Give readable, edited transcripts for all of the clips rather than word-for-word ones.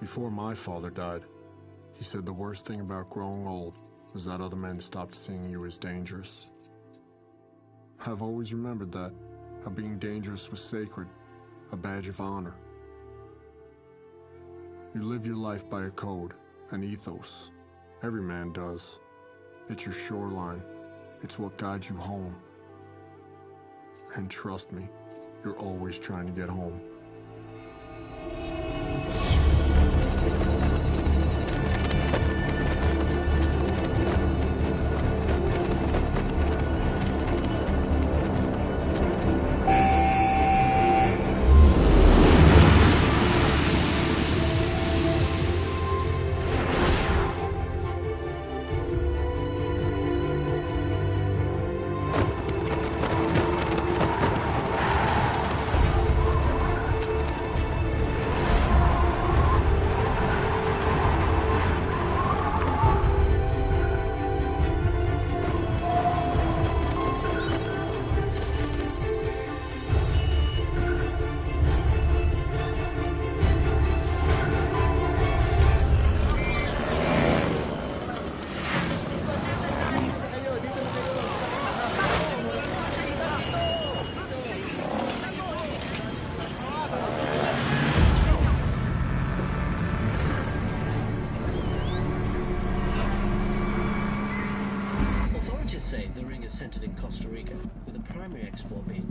Before my father died, he said the worst thing about growing old was that other men stopped seeing you as dangerous. I've always remembered that, how being dangerous was sacred, a badge of honor. You live your life by a code, an ethos. Every man does. It's your shoreline. It's what guides you home. And trust me, you're always trying to get home. Centered in Costa Rica, with the primary export being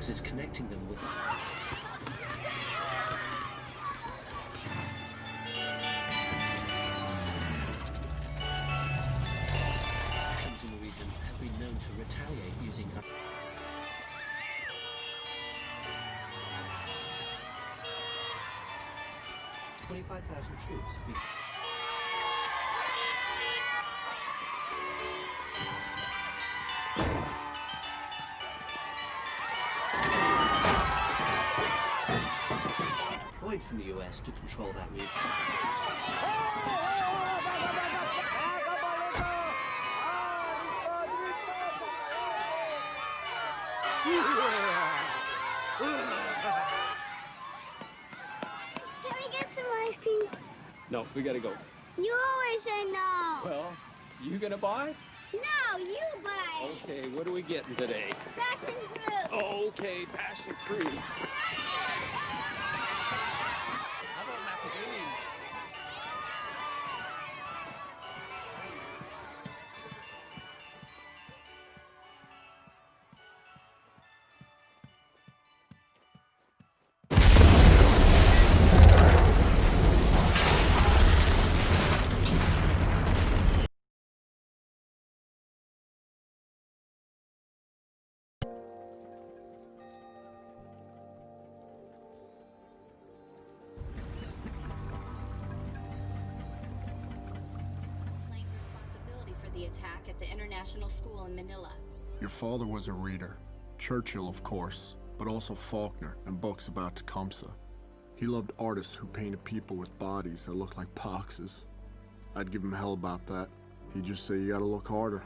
is connecting them with actions in the region have been known to retaliate using 25,000 troops have been from the US to control that region. Can we get some ice cream? No, we gotta go. You always say no. Well, you gonna buy? No, you buy. Okay, what are we getting today? Passion fruit. Okay, passion fruit. The attack at the international school in Manila. Your father was a reader. Churchill, of course, but also Faulkner and books about Tecumseh. He loved artists who painted people with bodies that looked like boxes. I'd give him hell about that. He'd just say you gotta look harder.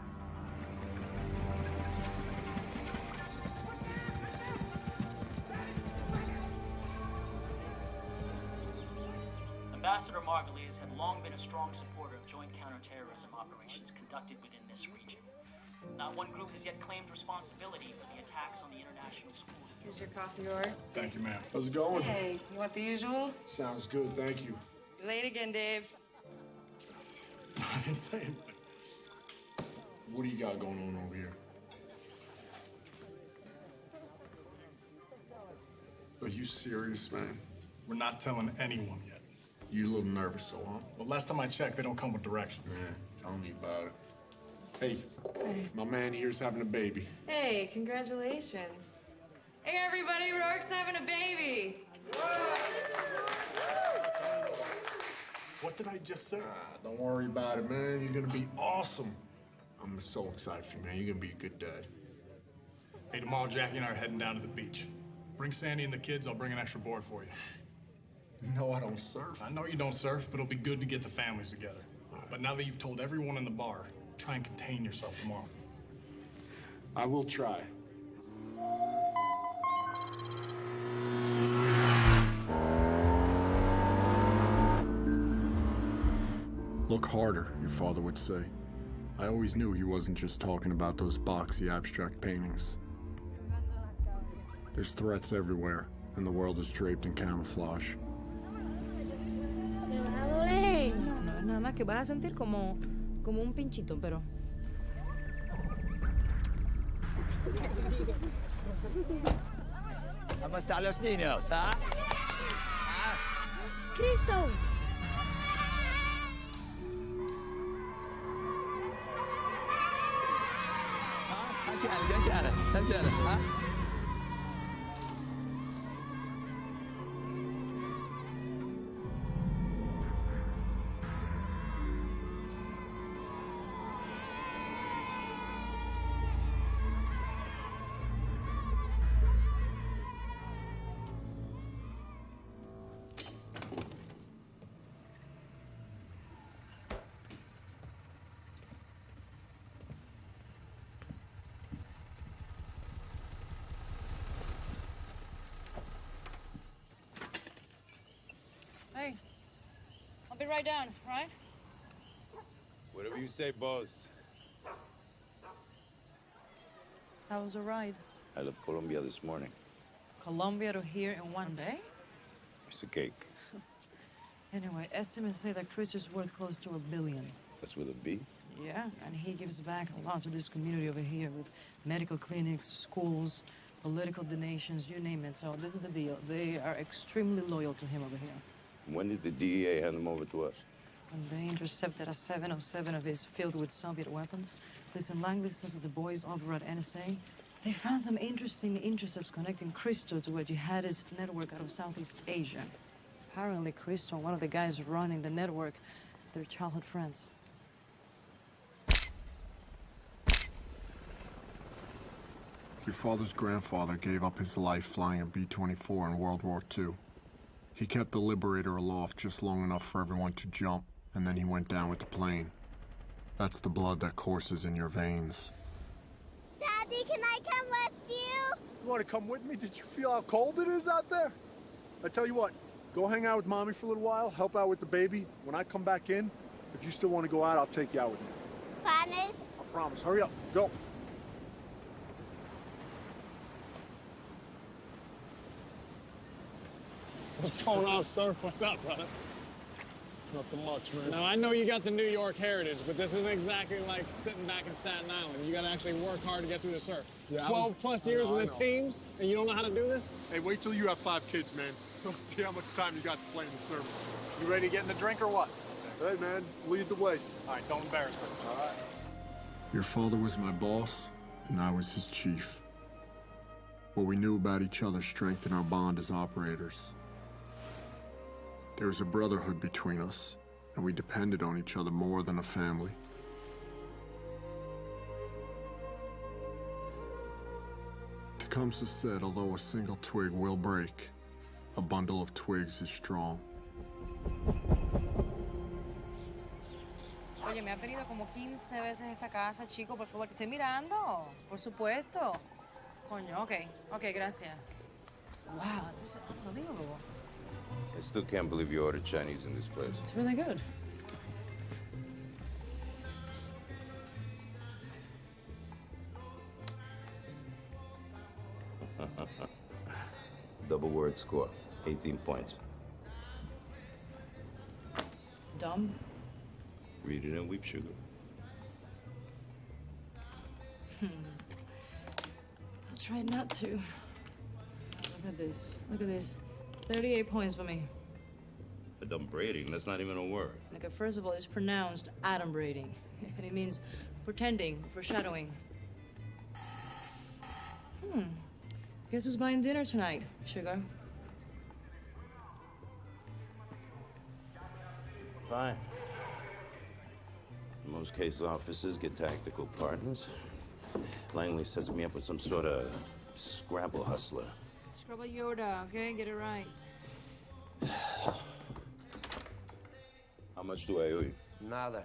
Ambassador Margulies had long been a strong supporter of joint counterterrorism operations conducted within this region. Not one group has yet claimed responsibility for the attacks on the international school. Here's your coffee order. Thank you, ma'am. How's it going? Hey, you want the usual? Sounds good, thank you. You're late again, Dave. I didn't say anything. What do you got going on over here? Are you serious, man? We're not telling anyone yet. You a little nervous, so, huh? Well, last time I checked, they don't come with directions. Yeah, tell me about it. Hey, my man here's having a baby. Hey, congratulations. Hey, everybody, Rourke's having a baby. What did I just say? Don't worry about it, man. You're gonna be awesome. I'm so excited for you, man. You're gonna be a good dad. Hey, tomorrow Jackie and I are heading down to the beach. Bring Sandy and the kids, I'll bring an extra board for you. No, I don't surf. I know you don't surf, but it'll be good to get the families together. But now that you've told everyone in the bar, try and contain yourself tomorrow. I will try. Look harder, your father would say. I always knew he wasn't just talking about those boxy abstract paintings. There's threats everywhere, and the world is draped in camouflage. Me va a doler. No, es nada más que vas a sentir como un pinchito, pero... ¿Cómo están los niños, ah? Cristo. ¿Qué ah? Hey, I'll be right down, right? Whatever you say, boss. How was the ride? I left Colombia this morning. Colombia to here in one day? It's a cake. Anyway, estimates say that Chris is worth close to $1 billion. That's with a B? Yeah, and he gives back a lot to this community over here with medical clinics, schools, political donations, you name it. So this is the deal. They are extremely loyal to him over here. When did the DEA hand them over to us? When they intercepted a 707 of his filled with Soviet weapons. Listen, Langley says that the boys over at NSA, they found some interesting intercepts connecting Cristo to a jihadist network out of Southeast Asia. Apparently, Cristo and one of the guys running the network, they're childhood friends. Your father's grandfather gave up his life flying a B-24 in World War II. He kept the Liberator aloft just long enough for everyone to jump, and then he went down with the plane. That's the blood that courses in your veins. Daddy, can I come with you? You want to come with me? Did you feel how cold it is out there? I tell you what, go hang out with Mommy for a little while, help out with the baby. When I come back in, if you still want to go out, I'll take you out with me. Promise? I promise. Hurry up. Go. What's going on, sir? What's up, brother? Nothing much, man. Now, I know you got the New York heritage, but this isn't exactly like sitting back in Staten Island. You got to actually work hard to get through the surf. Yeah, 12 plus years in the teams, and you don't know how to do this? Hey, wait till you have 5 kids, man. We'll see how much time you got to play in the surf. You ready to get in the drink or what? Hey, man, lead the way. All right, don't embarrass us. All right. Your father was my boss, and I was his chief. What we knew about each other strengthened our bond as operators. There was a brotherhood between us, and we depended on each other more than a family. Tecumseh said, although a single twig will break, a bundle of twigs is strong. Oye, me ha pedido como 15 veces esta casa, chico, por favor, que estoy mirando. Por supuesto. Coño, ok, gracias. Wow, this is unbelievable. I still can't believe you ordered Chinese in this place. It's really good. Double word score, 18 points. Dumb? Read it and weep sugar. I'll try not to. Look at this. Look at this. 38 points for me. Adumbrating, that's not even a word. Okay, first of all, it's pronounced adumbrating. And it means pretending, foreshadowing. Guess who's buying dinner tonight, sugar? Fine. Most case officers get tactical partners. Langley sets me up with some sort of Scrabble hustler. Scrabble Yoda, okay? Get it right. How much do I owe you? Nada.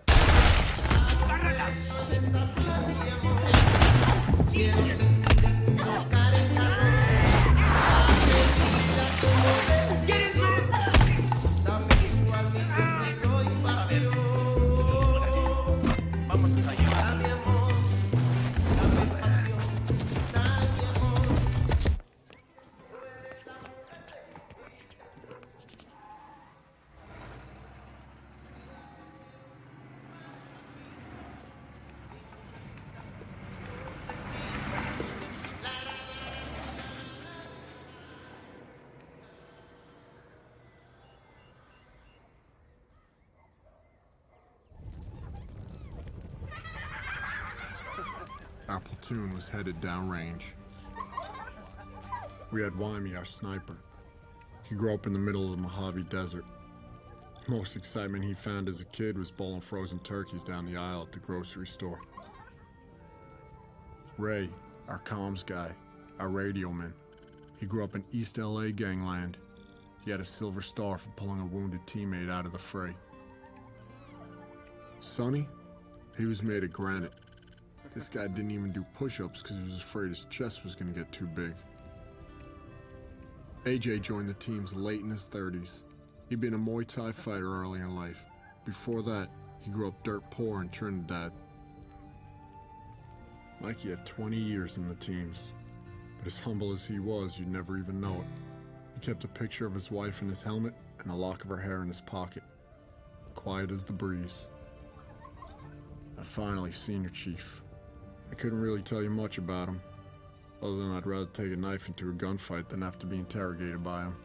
Our platoon was headed downrange. We had Wyme, our sniper. He grew up in the middle of the Mojave Desert. Most excitement he found as a kid was bowling frozen turkeys down the aisle at the grocery store. Ray, our comms guy, our radio man. He grew up in East LA gangland. He had a silver star for pulling a wounded teammate out of the fray. Sonny, he was made of granite. This guy didn't even do push-ups because he was afraid his chest was going to get too big. AJ joined the teams late in his 30s. He'd been a Muay Thai fighter early in life. Before that, he grew up dirt poor in Trinidad. Mikey had 20 years in the teams, but as humble as he was, you'd never even know it. He kept a picture of his wife in his helmet and a lock of her hair in his pocket, quiet as the breeze. And finally, Senior Chief. I couldn't really tell you much about him, other than I'd rather take a knife into a gunfight than have to be interrogated by him.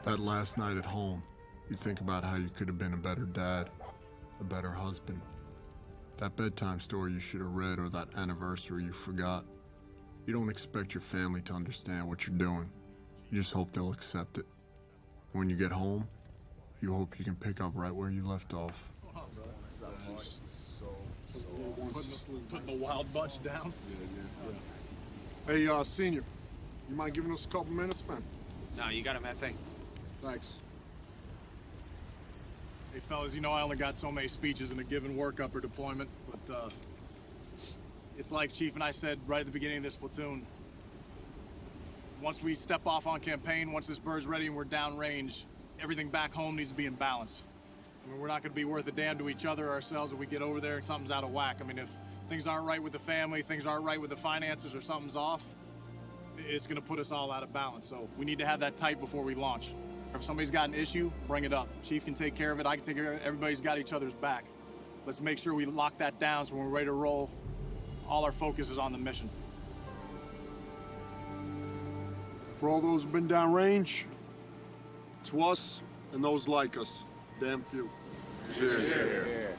That last night at home, you think about how you could have been a better dad, a better husband. That bedtime story you should have read or that anniversary you forgot. You don't expect your family to understand what you're doing. You just hope they'll accept it. When you get home, you hope you can pick up right where you left off. Putting the wild bunch down? Yeah. Hey, Senior, you mind giving us a couple minutes, man? No, you got him, that thing. Thanks. Hey, fellas, you know I only got so many speeches in a given workup or deployment, but, it's like Chief and I said right at the beginning of this platoon. Once we step off on campaign, once this bird's ready and we're downrange, everything back home needs to be in balance. I mean, we're not going to be worth a damn to each other or ourselves if we get over there and something's out of whack. I mean, if things aren't right with the family, things aren't right with the finances, or something's off, it's going to put us all out of balance. So we need to have that tight before we launch. If somebody's got an issue, bring it up. Chief can take care of it. I can take care of it. Everybody's got each other's back. Let's make sure we lock that down so when we're ready to roll, all our focus is on the mission. For all those who've been downrange, to us and those like us, damn few. Cheers. Cheers.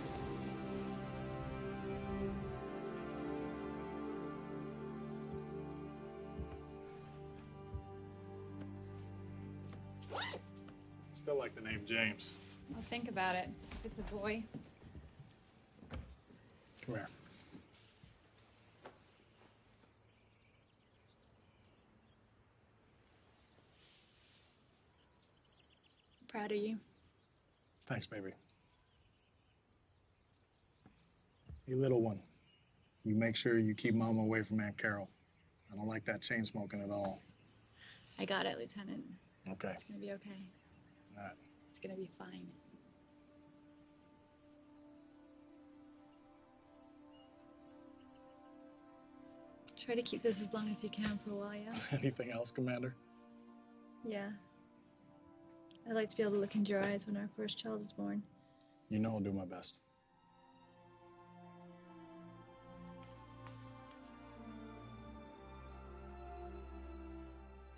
Still like the name James. Well, think about it. If it's a boy. Come here. Proud of you. Thanks, baby. You little one, you make sure you keep Mama away from Aunt Carol. I don't like that chain smoking at all. I got it, Lieutenant. Okay. It's gonna be okay. All right. It's gonna be fine. Try to keep this as long as you can for a while, yeah? Anything else, Commander? Yeah. I'd like to be able to look into your eyes when our first child is born. You know I'll do my best.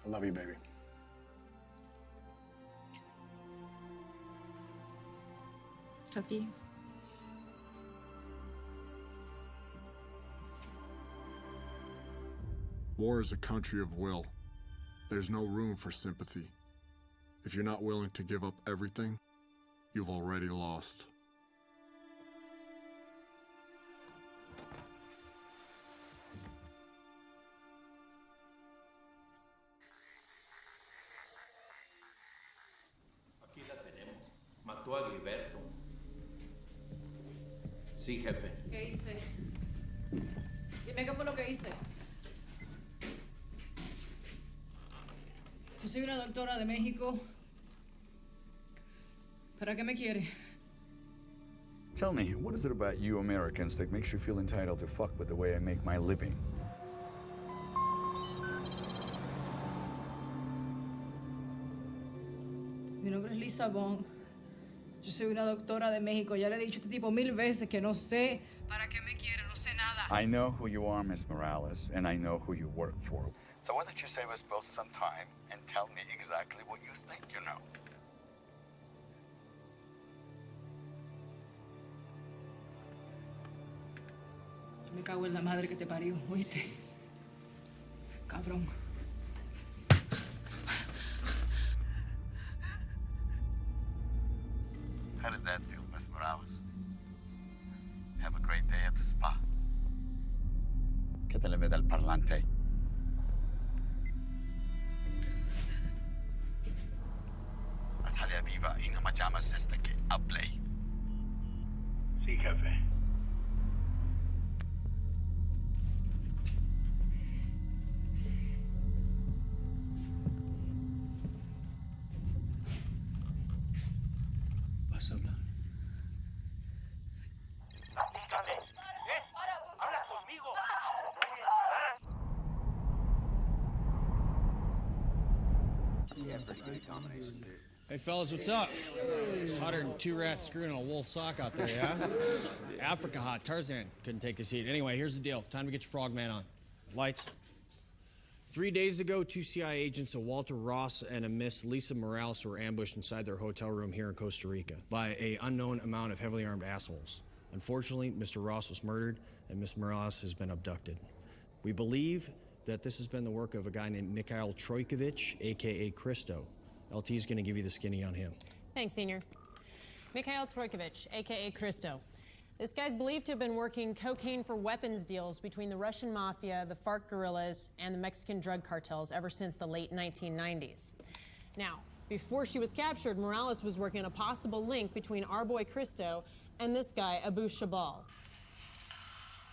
I love you, baby. Love you. War is a country of will. There's no room for sympathy. If you're not willing to give up everything, you've already lost. Aquí la tenemos. Mató a Gilberto. Sí, jefe. ¿Qué hice? Dime qué fue lo que hice. Yo soy una doctora de México. ¿Para qué me quiere? Tell me, what is it about you Americans that makes you feel entitled to fuck with the way I make my living? Mi nombre es Lisa Bond. Yo soy una doctora de México. Ya le he dicho a este tipo 1000 veces que no sé para qué me quiere, no sé nada. I know who you are, Miss Morales, and I know who you work for. So why don't you save us both some time and tell me exactly what you think you know? Me cago en la madre que te parió, ¿oíste? Cabrón. How did that feel, Miss Morales? Have a great day at the spa. ¿Qué te le ve del parlante? Natalia viva y no me llamas hasta que hable. Sí, jefe. ¿Vas a hablar? Dígame. Habla conmigo. Hey, fellas, what's up? It's hotter than 2 rats screwing on a wool sock out there, yeah? Africa hot. Tarzan couldn't take a seat. Anyway, here's the deal. Time to get your frogman on. Lights. 3 days ago, 2 CIA agents, a Walter Ross and a Miss Lisa Morales, were ambushed inside their hotel room here in Costa Rica by an unknown amount of heavily armed assholes. Unfortunately, Mr. Ross was murdered, and Miss Morales has been abducted. We believe that this has been the work of a guy named Mikhail Trojkovic, a.k.a. Christo. LT is going to give you the skinny on him. Thanks, Senior. Mikhail Trojkovic, a.k.a. Christo. This guy's believed to have been working cocaine for weapons deals between the Russian mafia, the FARC guerrillas, and the Mexican drug cartels ever since the late 1990s. Now, before she was captured, Morales was working on a possible link between our boy Christo and this guy, Abu Shabal.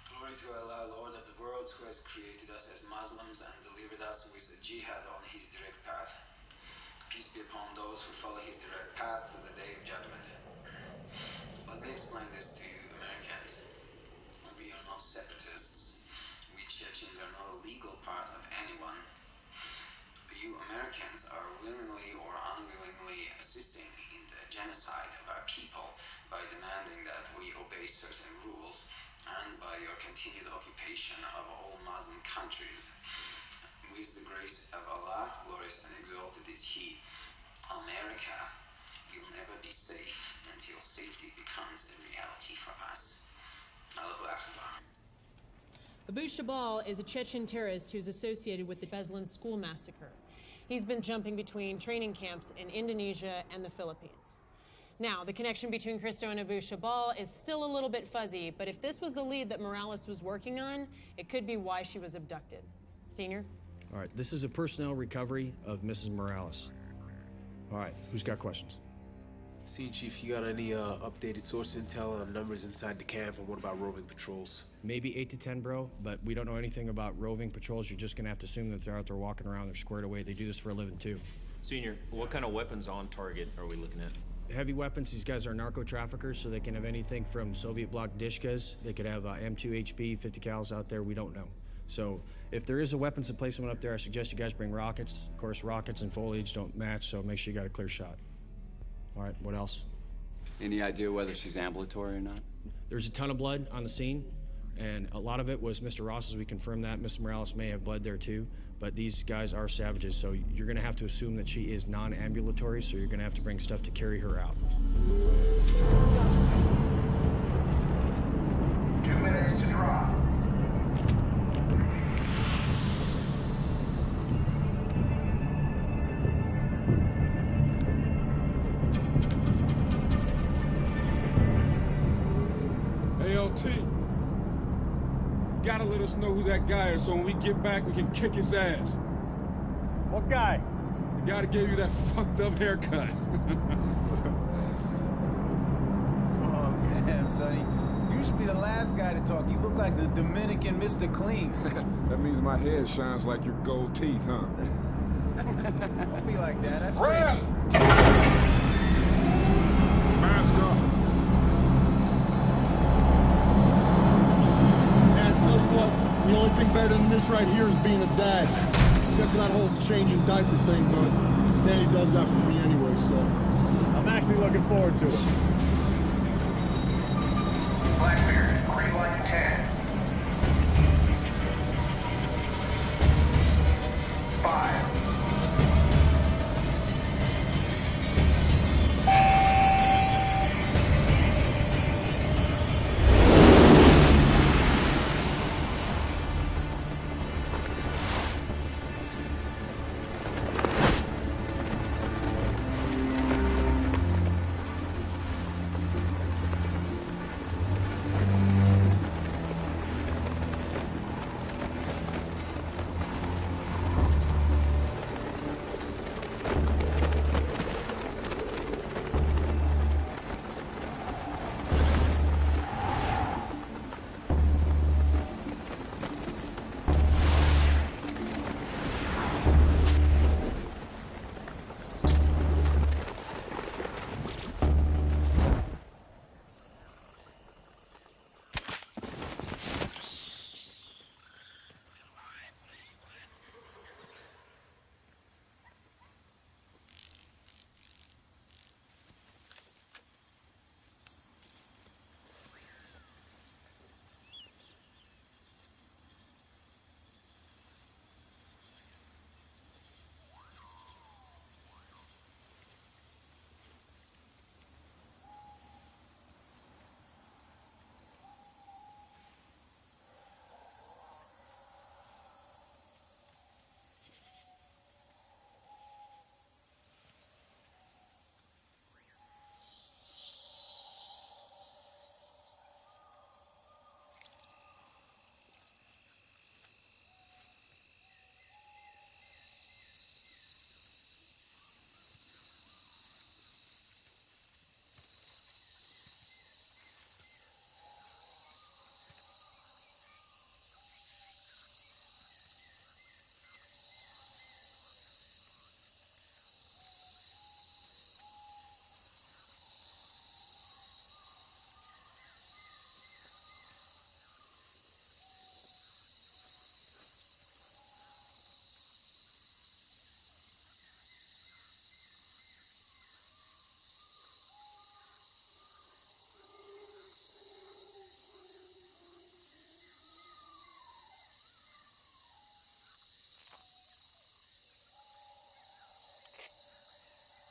Glory to Allah, Lord of the worlds, who has created us as Muslims and delivered us with a jihad on his direct path. Peace be upon those who follow his direct path to the day of judgment. Let me explain this to you, Americans. We are not separatists. We Chechens are not a legal part of anyone. You Americans are willingly or unwillingly assisting in the genocide of our people by demanding that we obey certain rules and by your continued occupation of all Muslim countries. With the grace of Allah, glorious and exalted is He, America will never be safe until safety becomes a reality for us. Allahu Akbar. Abu Shabal is a Chechen terrorist who's associated with the Beslan school massacre. He's been jumping between training camps in Indonesia and the Philippines. Now, the connection between Christo and Abu Shabal is still a little bit fuzzy, but if this was the lead that Morales was working on, it could be why she was abducted. Senior? All right, this is a personnel recovery of Mrs. Morales. All right, who's got questions? Scene Chief, you got any updated source intel on numbers inside the camp, and what about roving patrols? Maybe 8 to 10, bro, but we don't know anything about roving patrols. You're just gonna have to assume that they're out there walking around, they're squared away. They do this for a living, too. Senior, what kind of weapons on target are we looking at? Heavy weapons, these guys are narco traffickers, so they can have anything from Soviet bloc dishkas. They could have M2 HP, 50 cals out there, we don't know. So if there is a weapons emplacement up there, I suggest you guys bring rockets. Of course, rockets and foliage don't match, so make sure you got a clear shot. All right, what else? Any idea whether she's ambulatory or not? There's a ton of blood on the scene, and a lot of it was Mr. Ross's. We confirmed that. Mr. Morales may have bled there too, but these guys are savages, so you're gonna have to assume that she is non-ambulatory, so you're gonna have to bring stuff to carry her out. 2 minutes to drop. T. Gotta let us know who that guy is so when we get back, we can kick his ass. What guy? The guy that gave you that fucked up haircut. Oh, damn, Sonny. You should be the last guy to talk. You look like the Dominican Mr. Clean. That means my head shines like your gold teeth, huh? Don't be like that. That's Rap! crazy. Mask up. Man, I tell you what, the only thing better than this right here is being a dad. Except for that whole changing diaper thing, but Sandy does that for me anyway, so I'm actually looking forward to it. Blackbeard, green light 10. 5.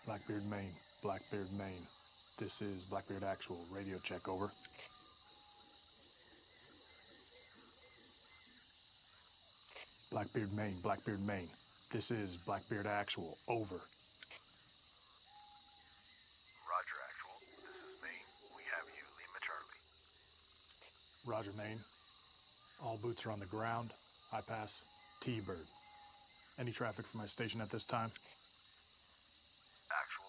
Blackbeard, Maine. Blackbeard, Maine. This is Blackbeard Actual. Radio check, over. Blackbeard, Maine. Blackbeard, Maine. This is Blackbeard Actual. Over. Roger, Actual. This is Maine. We have you. Lima Charlie. Roger, Maine. All boots are on the ground. I pass T-Bird. Any traffic from my station at this time? Actual.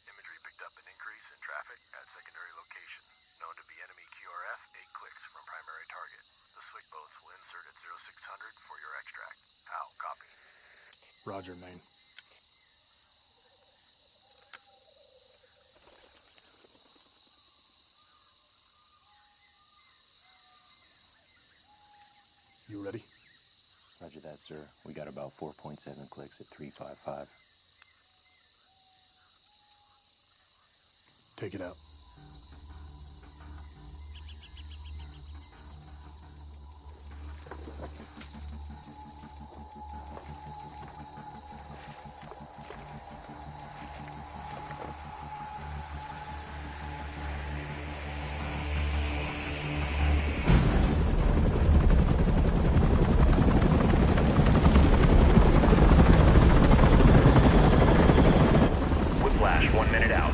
Imagery picked up an increase in traffic at secondary location. Known to be enemy QRF, 8 clicks from primary target. The slick boats will insert at 0600 for your extract. How? Copy. Roger, Maine. You ready? Roger that, sir. We got about 4.7 clicks at 355. Take it out. Whiplash, 1 minute out.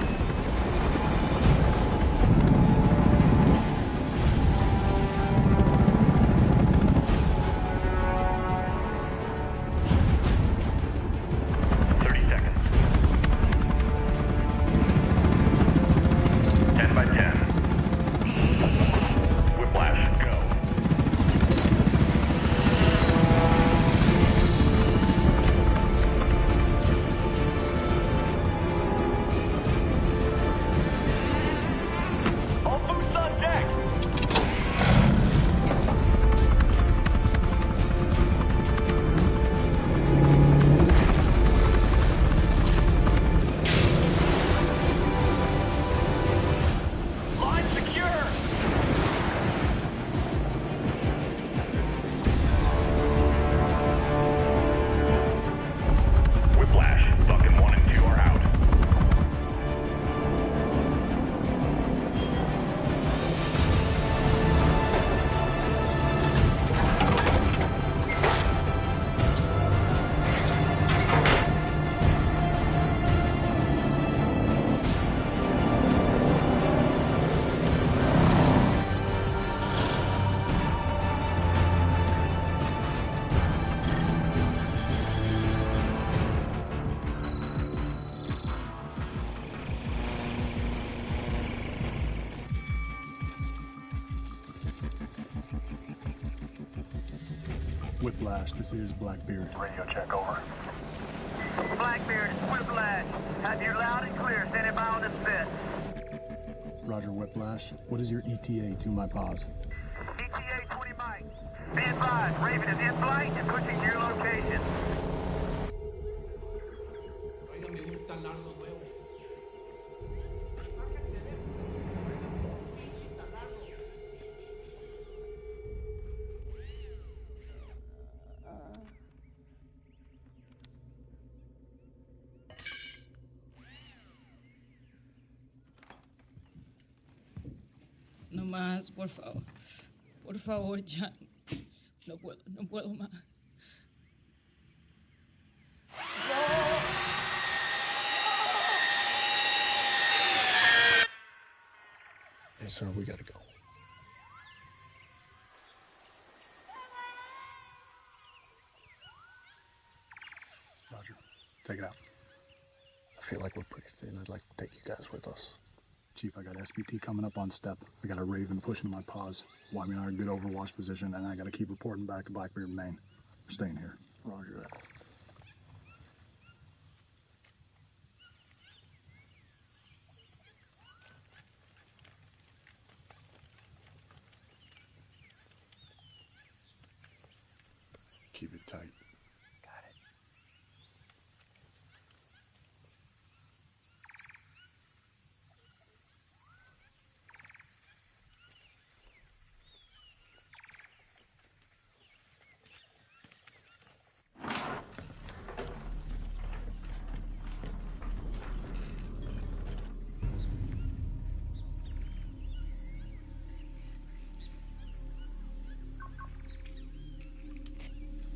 Whiplash, this is Blackbeard. Radio check over. Blackbeard, it's Whiplash. Have you loud and clear. Standing by on this fit. Roger, Whiplash. What is your ETA to my pause? ETA 20 mics. Be advised, Raven is in flight and pushing to your location. No más, por favor. Por favor, ya. No puedo más. Hey, sir, we gotta go. Roger, take it out. I feel like we're pretty thin. I'd like to take you guys with us. Chief, I got SBT coming up on step. I got a Raven pushing my paws. Want me in our good overwatch position, and I gotta keep reporting back to Blackbeard, Maine. We're staying here. Roger that. Keep it tight.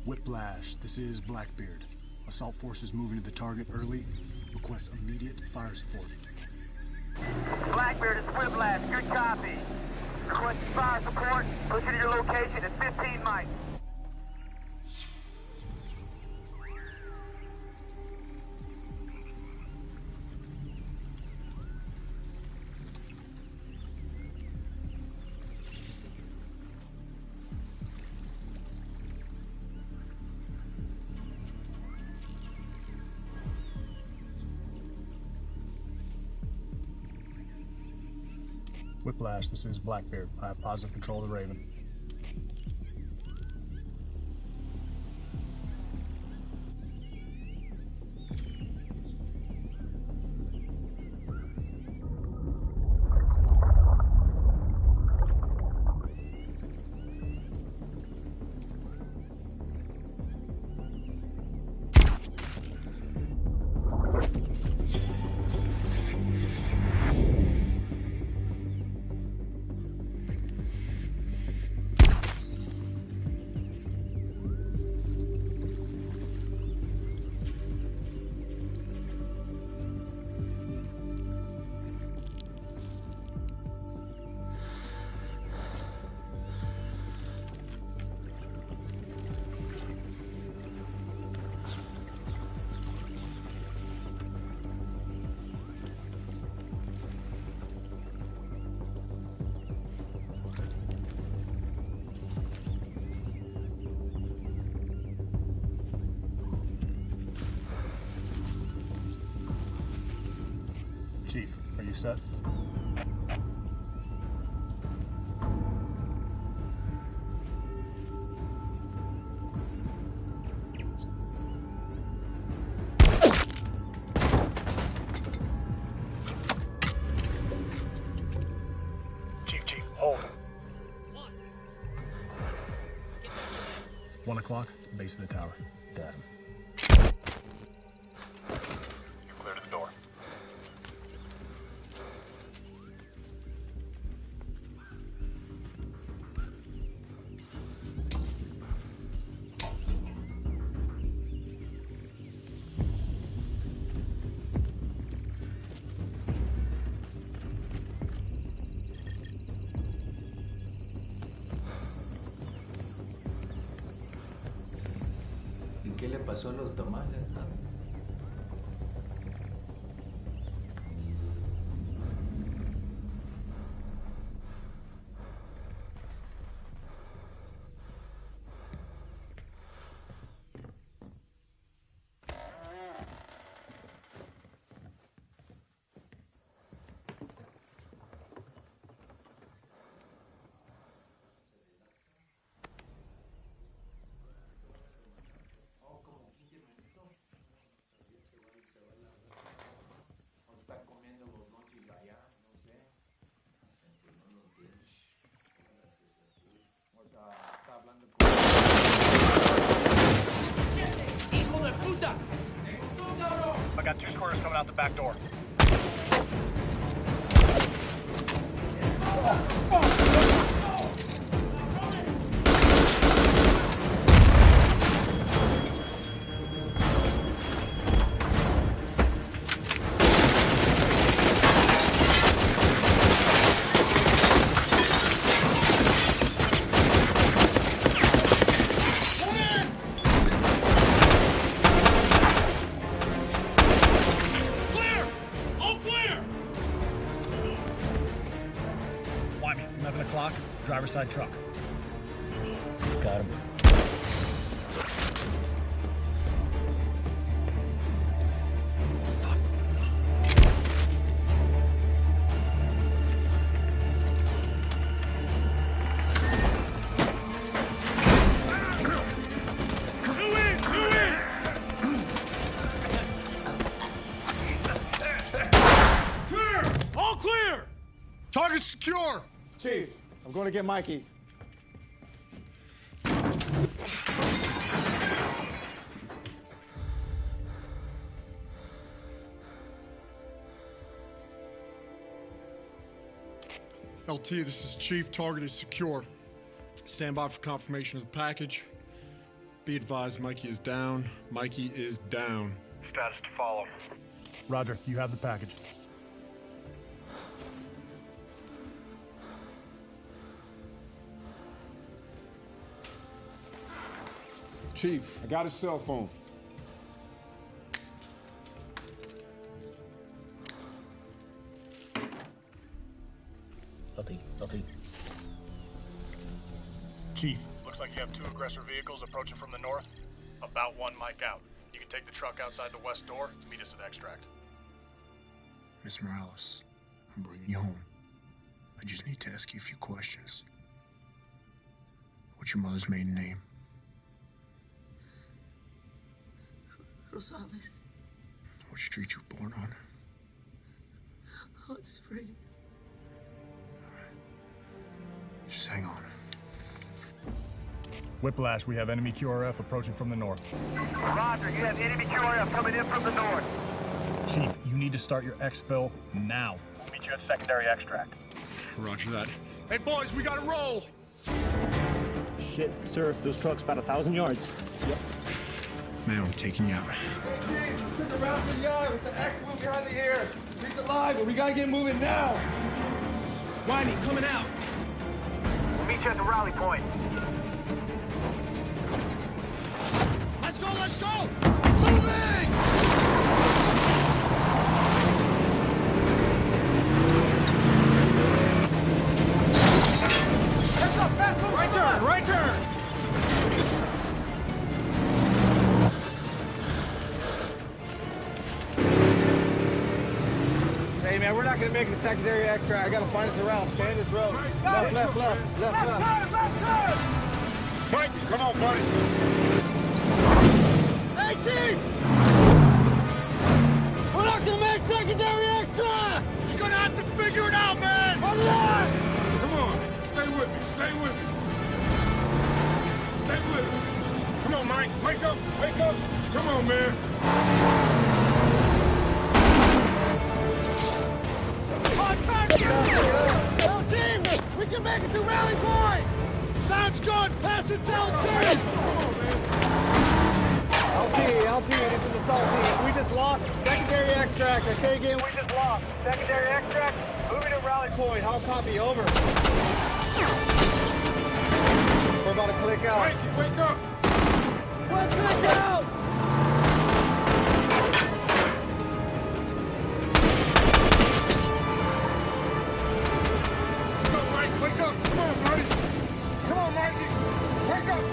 Whiplash, this is Blackbeard. Assault forces moving to the target early. Request immediate fire support. Blackbeard is Whiplash. Good copy. Request fire support. Pushing to your location at 15 mics. Whiplash, this is Blackbeard. I have positive control of the Raven. Chief, are you set? Chief, hold. 1 o'clock, base of the tower. Got him. You're clear to the door. ¿Qué le pasó a los tamales? 2 squares coming out the back door. Driver's side truck. Got him. Fuck. Clear! All clear! Target secure! Chief, I'm going to get Mikey. LT, this is Chief. Target is secure. Stand by for confirmation of the package. Be advised, Mikey is down. Mikey is down. Status to follow. Roger, you have the package. Chief, I got his cell phone. LT. Chief, looks like you have 2 aggressor vehicles approaching from the north. About 1 mic out. You can take the truck outside the west door. Meet us at extract. Miss Morales, I'm bringing you home. I just need to ask you a few questions. What's your mother's maiden name? Rosales. What street you were born on? Hot Springs. Just hang on. Whiplash, we have enemy QRF approaching from the north. Roger, you have enemy QRF coming in from the north. Chief, you need to start your exfil now. We'll meet you at secondary extract. Roger that. Hey, boys, we gotta roll! Shit, sir, those trucks about 1,000 yards. Yep. Man, I'm taking you out. Hey, Chief, we took a route to the yard with the X one behind the ear. He's alive, but we gotta get moving now. Whitey, coming out. We'll meet you at the rally point. Let's go, let's go! Moving! Heads up, fast move! Right turn, right turn! Hey, man, we're not gonna make it to secondary extract. I gotta find us around. Stay in this road. Left. Mike, come on, buddy. Hey, Chief! We're not gonna make secondary extra! You're gonna have to figure it out, man! Come on, stay with me, stay with me. Stay with me. Come on, Mike, wake up, wake up. Come on, man. Tell team, we can make it to rally point! Sounds good, pass it to LT! LT, this is Assault Team. We just lost secondary extract. I say again, We just lost. Secondary extract, moving to rally point. How copy? Over. We're about to click out. Wake up! Let's click out! Wake up! Come on, buddy! Come on, Mikey! Wake up!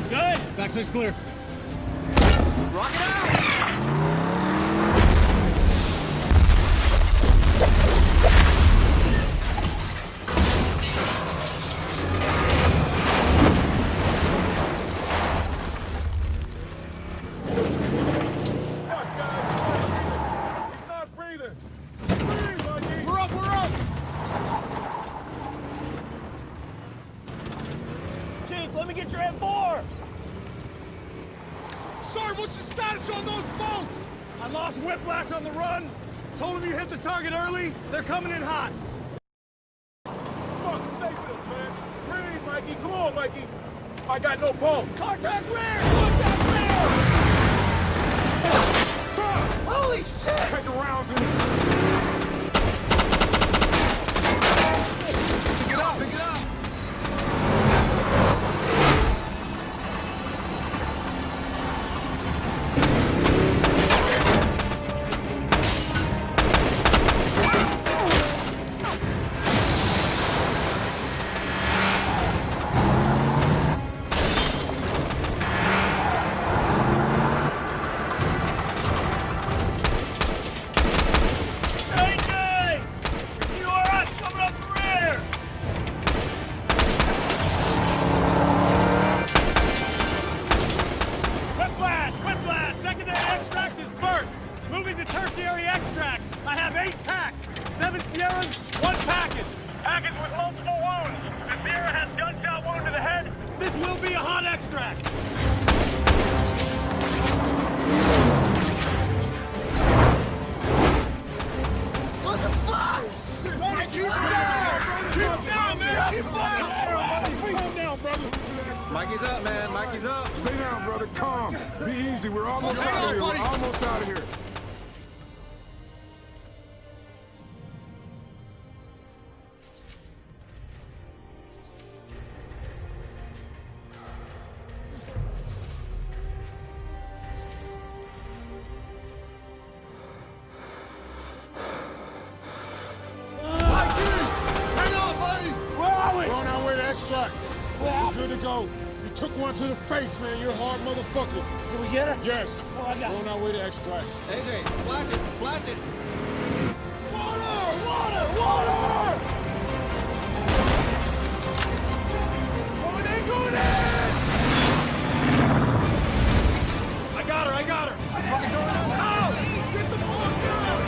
Good! Backside's clear. Rock it out! what's the status on those boats? I lost Whiplash on the run. Told him you hit the target early. They're coming in hot. Fuck, stay with us, man. Breathe, Mikey. Come on, Mikey. I got no boat. Contact rear! Contact rear! Holy shit! Take the rounds in. Pick it up, pick it up! Mikey's up, man. Mikey's up. Stay down, brother. Calm. Be easy. We're almost out of here. We're almost out of here. Took one to the face, man. You're a hard motherfucker. Did we get her? Yes. Oh, I got her. On our way to extract. AJ, splash it, splash it. Water! Water! Water! Going in, going in! I got her, I got her. I'm fucking going out. Out! Get the fuck down!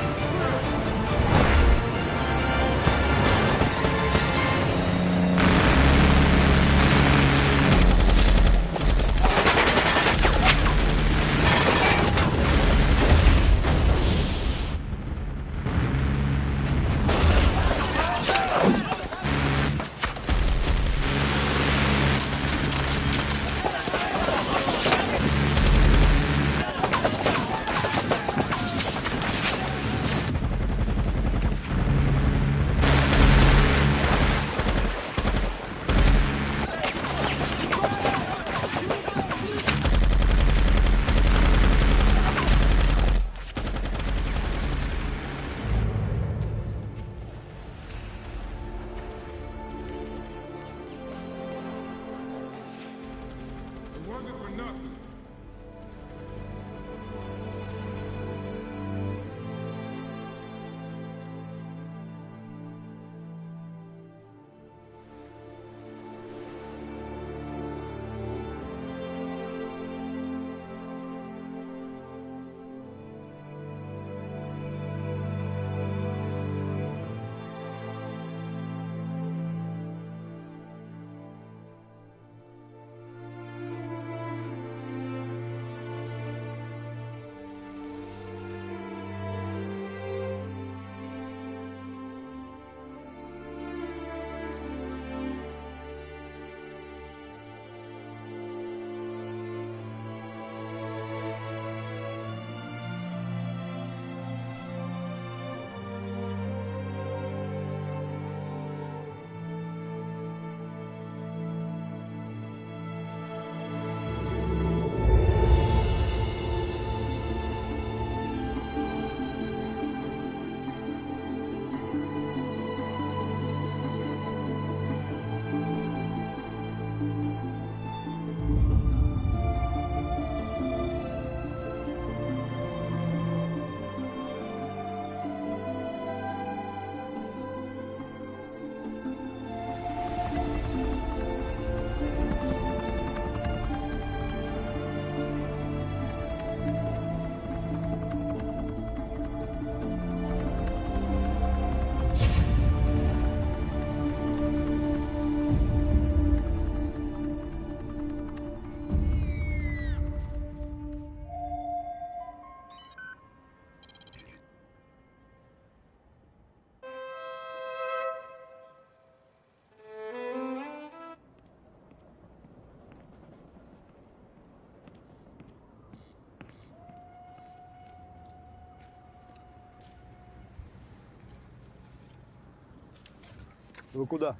Вы куда?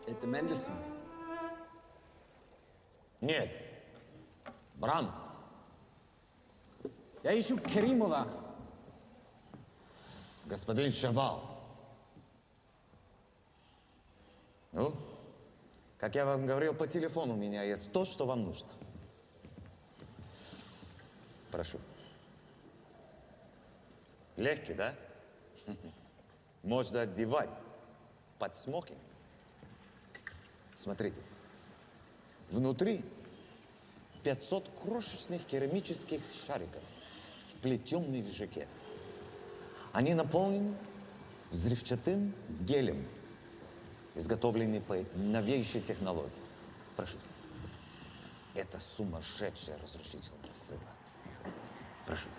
Это Мендельсон? Нет. Брамс. Я ищу Керимова. Господин Шабал. Ну, как я вам говорил по телефону, у меня есть то, что вам нужно. Прошу. Легкий, да? Можно одевать под смокинг. Смотрите. Внутри 500 крошечных керамических шариков, вплетенных в жакет. Они наполнены взрывчатым гелем, изготовленный по новейшей технологии. Прошу. Это сумасшедшая разрушительная сила. Прошу.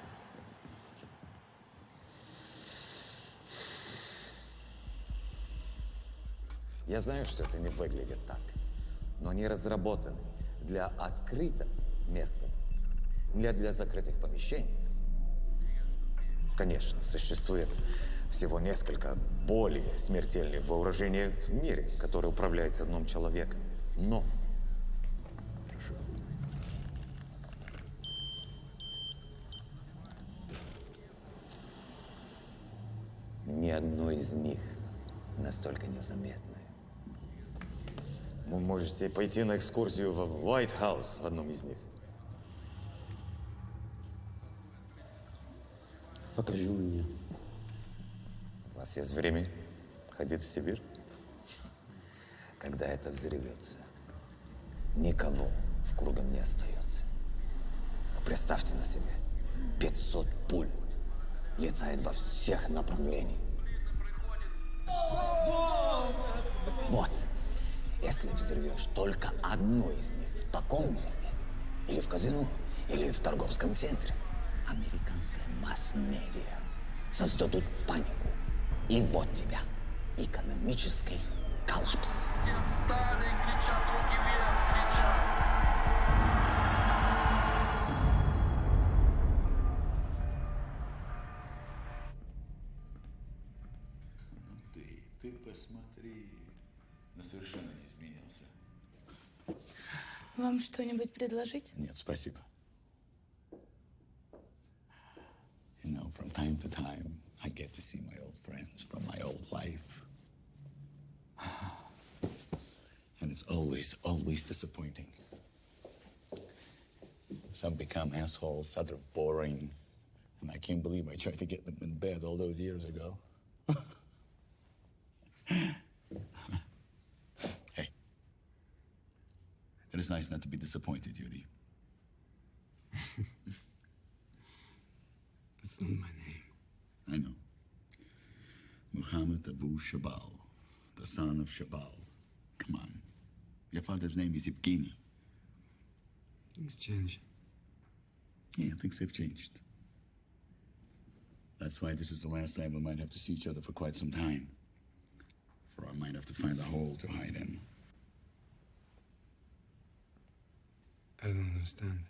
Я знаю, что это не выглядит так, но они разработаны для открытого места, не для закрытых помещений. Конечно, существует всего несколько более смертельных вооружений в мире, которые управляются одним человеком. Но, прошу, ни одно из них настолько незаметное. Вы можете пойти на экскурсию в White House в одном из них. Покажи мне. У вас есть время ходить в Сибирь? Когда это взорвется, никого в кругом не остается. Но представьте на себе, 500 пуль летает во всех направлениях. Вот. Если взорвешь только одну из них в таком месте, или в казино, или в торговском центре, американская масс-медиа создадут панику. И вот тебя. Экономический коллапс. Все встали, кричат, руки вверх, кричат. Ты посмотри. Но совершенно не изменился. Вам что-нибудь предложить? Нет, спасибо. You know, from time to time, I get to see my old friends from my old life. And it's always, always disappointing. Some become assholes, others boring. And I can't believe I tried to get them in bed all those years ago. It is nice not to be disappointed, Yuri. That's not my name. I know. Muhammad Abu Shabal, the son of Shabal. Come on. Your father's name is Evgeny. Things change. Yeah, things have changed. That's why this is the last time we might have to see each other for quite some time. For I might have to find a hole to hide in. I don't understand.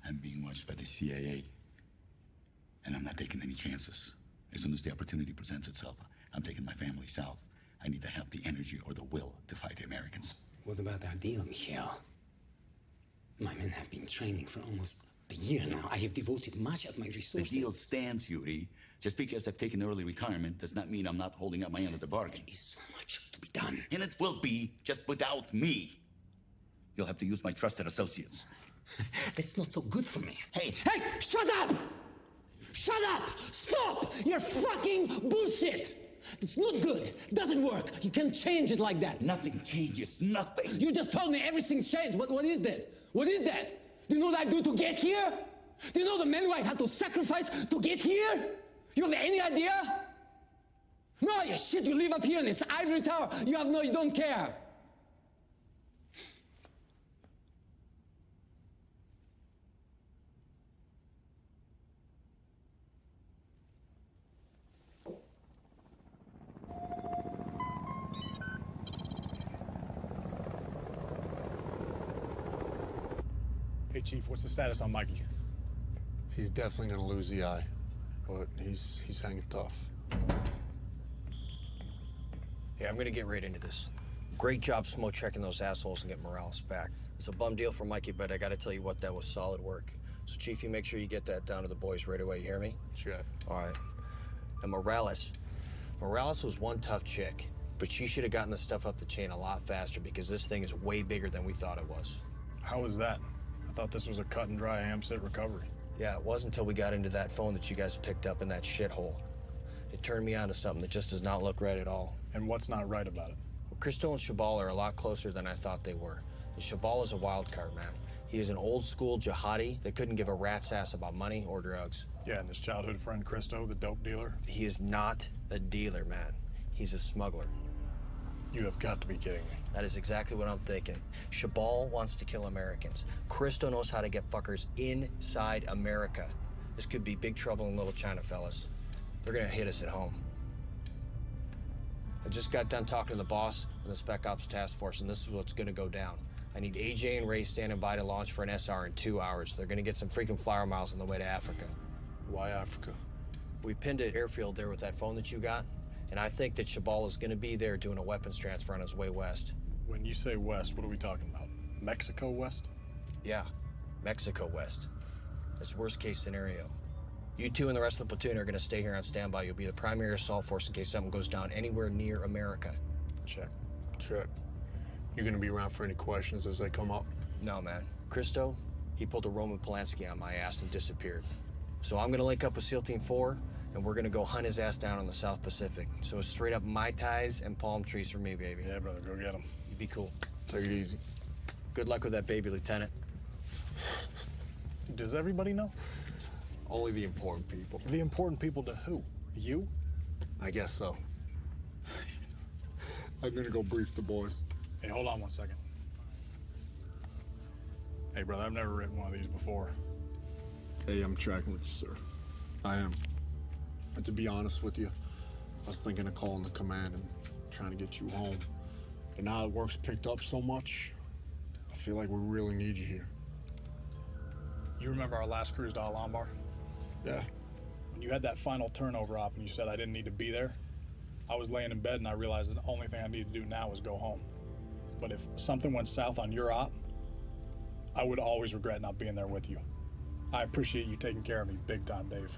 I'm being watched by the CIA. And I'm not taking any chances. As soon as the opportunity presents itself, I'm taking my family south. I need to have the energy or the will to fight the Americans. What about our deal, Mikhail? My men have been training for almost a year now. I have devoted much of my resources. The deal stands, Yuri. Just because I've taken early retirement does not mean I'm not holding up my end of the bargain. There is so much to be done. And it will be, just without me. You'll have to use my trusted associates. That's not so good for me. Hey! Hey! Shut up! Shut up! Stop! You're fucking bullshit! It's not good. Doesn't work. You can't change it like that. Nothing changes. Nothing. You just told me everything's changed. What is that? What is that? Do you know what I do to get here? Do you know the men I had to sacrifice to get here? You have any idea? No, you shit. You live up here in this ivory tower. You don't care. Hey, Chief, what's the status on Mikey? He's definitely gonna lose the eye, but he's hanging tough. Yeah, I'm gonna get right into this. Great job smoke checking those assholes and get Morales back. It's a bum deal for Mikey, but I gotta tell you what, that was solid work. So, Chief, you make sure you get that down to the boys right away, you hear me? Sure. All right. And Morales was one tough chick, but she should have gotten the stuff up the chain a lot faster because this thing is way bigger than we thought it was. How was that? I thought this was a cut and dry ham-sit recovery. Yeah, it was until we got into that phone that you guys picked up in that shithole. It turned me on to something that just does not look right at all. And what's not right about it? Well, Cristo and Chabal are a lot closer than I thought they were. And Chabal is a wild card, man. He is an old-school jihadi that couldn't give a rat's ass about money or drugs. Yeah, and his childhood friend Cristo, the dope dealer? He is not a dealer, man. He's a smuggler. You have got to be kidding me. That is exactly what I'm thinking. Chabal wants to kill Americans. Cristo knows how to get fuckers inside America. This could be big trouble in Little China, fellas. They're gonna hit us at home. I just got done talking to the boss and the Spec Ops Task Force, and this is what's gonna go down. I need AJ and Ray standing by to launch for an SR in 2 hours. They're gonna get some freaking flyer miles on the way to Africa. Why Africa? We pinned an airfield there with that phone that you got, and I think that Chabal is gonna be there doing a weapons transfer on his way west. When you say west, what are we talking about? Mexico west? Yeah, Mexico west. That's worst case scenario. You two and the rest of the platoon are gonna stay here on standby. You'll be the primary assault force in case something goes down anywhere near America. Check. Check. You gonna be around for any questions as they come up? No, man. Cristo, he pulled a Roman Polanski on my ass and disappeared. So I'm gonna link up with SEAL Team 4, and we're gonna go hunt his ass down in the South Pacific. So it's straight up Mai Tais and palm trees for me, baby. Yeah, brother, go get him. You be cool. Take it easy. Good luck with that baby, Lieutenant. Does everybody know? Only the important people. The important people to who? You? I guess so. I'm gonna go brief the boys. Hey, hold on 1 second. Hey, brother, I've never written one of these before. Hey, I'm tracking with you, sir. I am. And to be honest with you, I was thinking of calling the command and trying to get you home. But now that work's picked up so much, I feel like we really need you here. You remember our last cruise to Al-Anbar? Yeah. When you had that final turnover op and you said I didn't need to be there, I was laying in bed and I realized the only thing I need to do now is go home. But if something went south on your op, I would always regret not being there with you. I appreciate you taking care of me big time, Dave.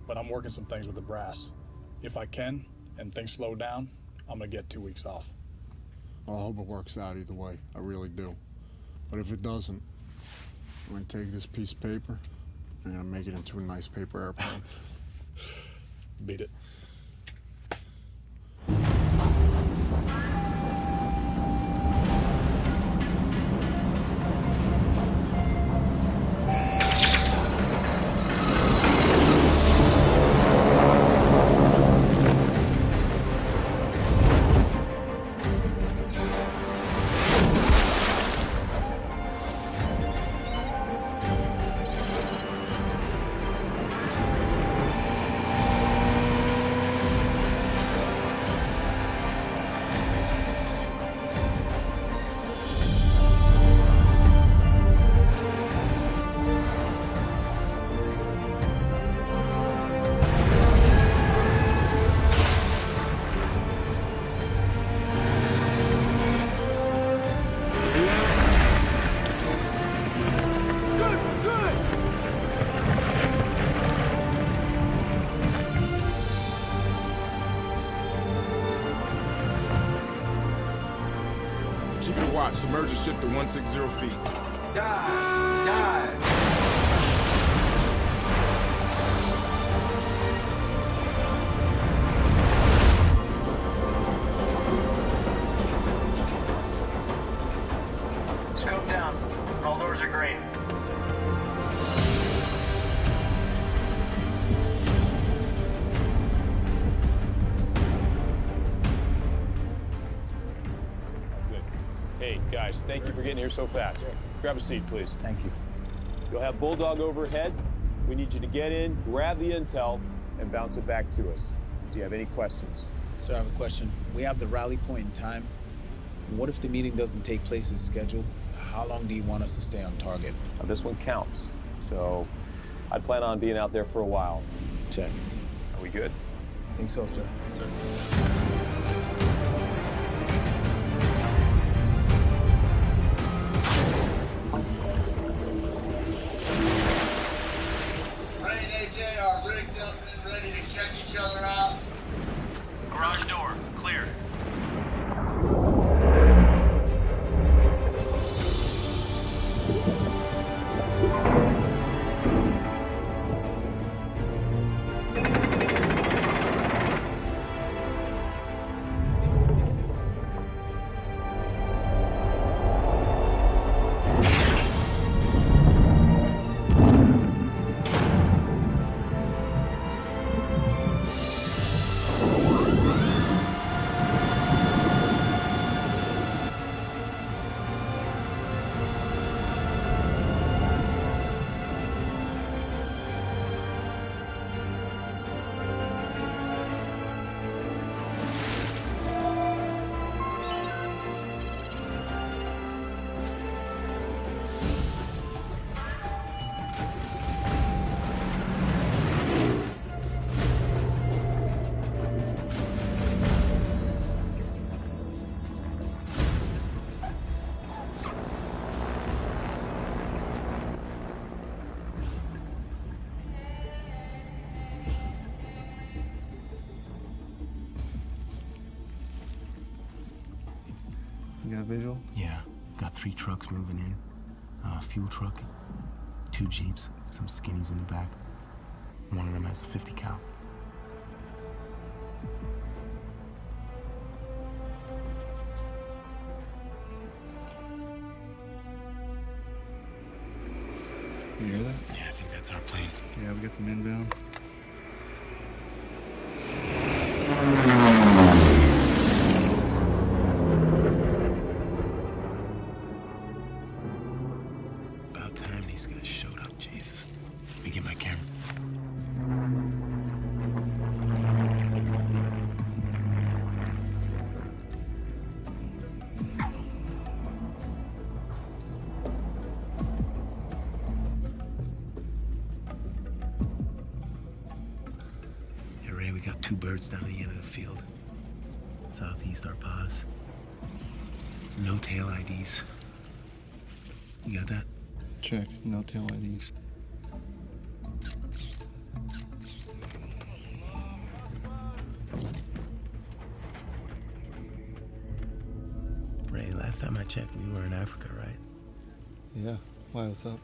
But I'm working some things with the brass. If I can, and things slow down, I'm gonna get 2 weeks off. Well, I hope it works out either way. I really do. But if it doesn't, I'm gonna take this piece of paper and I'm gonna make it into a nice paper airplane. Beat it. Submerge ship to 160 feet. Dive! Dive! Scope down. All doors are green. Hey, guys, thank you for getting here so fast. Grab a seat, please. Thank you. You'll have Bulldog overhead. We need you to get in, grab the intel, and bounce it back to us. Do you have any questions? Sir, I have a question. We have the rally point in time. What if the meeting doesn't take place as scheduled? How long do you want us to stay on target? Now, this one counts, so I'd plan on being out there for a while. Check. Are we good? I think so, sir. Sir. Ray and AJ are rigged up and ready to check each other out. Garage door, clear. You got a visual? Yeah. Got 3 trucks moving in. A fuel truck, 2 Jeeps, some skinnies in the back. One of them has a 50 cal. You hear that? Yeah, I think that's our plane. Yeah, we got some inbound. About time these guys showed up, Jesus. Let me get my camera. Hey, Ray, we got 2 birds down the end of the field. Southeast our pause. No tail IDs. You got that? Check. No tail IDs. Ray, last time I checked, we were in Africa, right? Yeah. Why? What's up?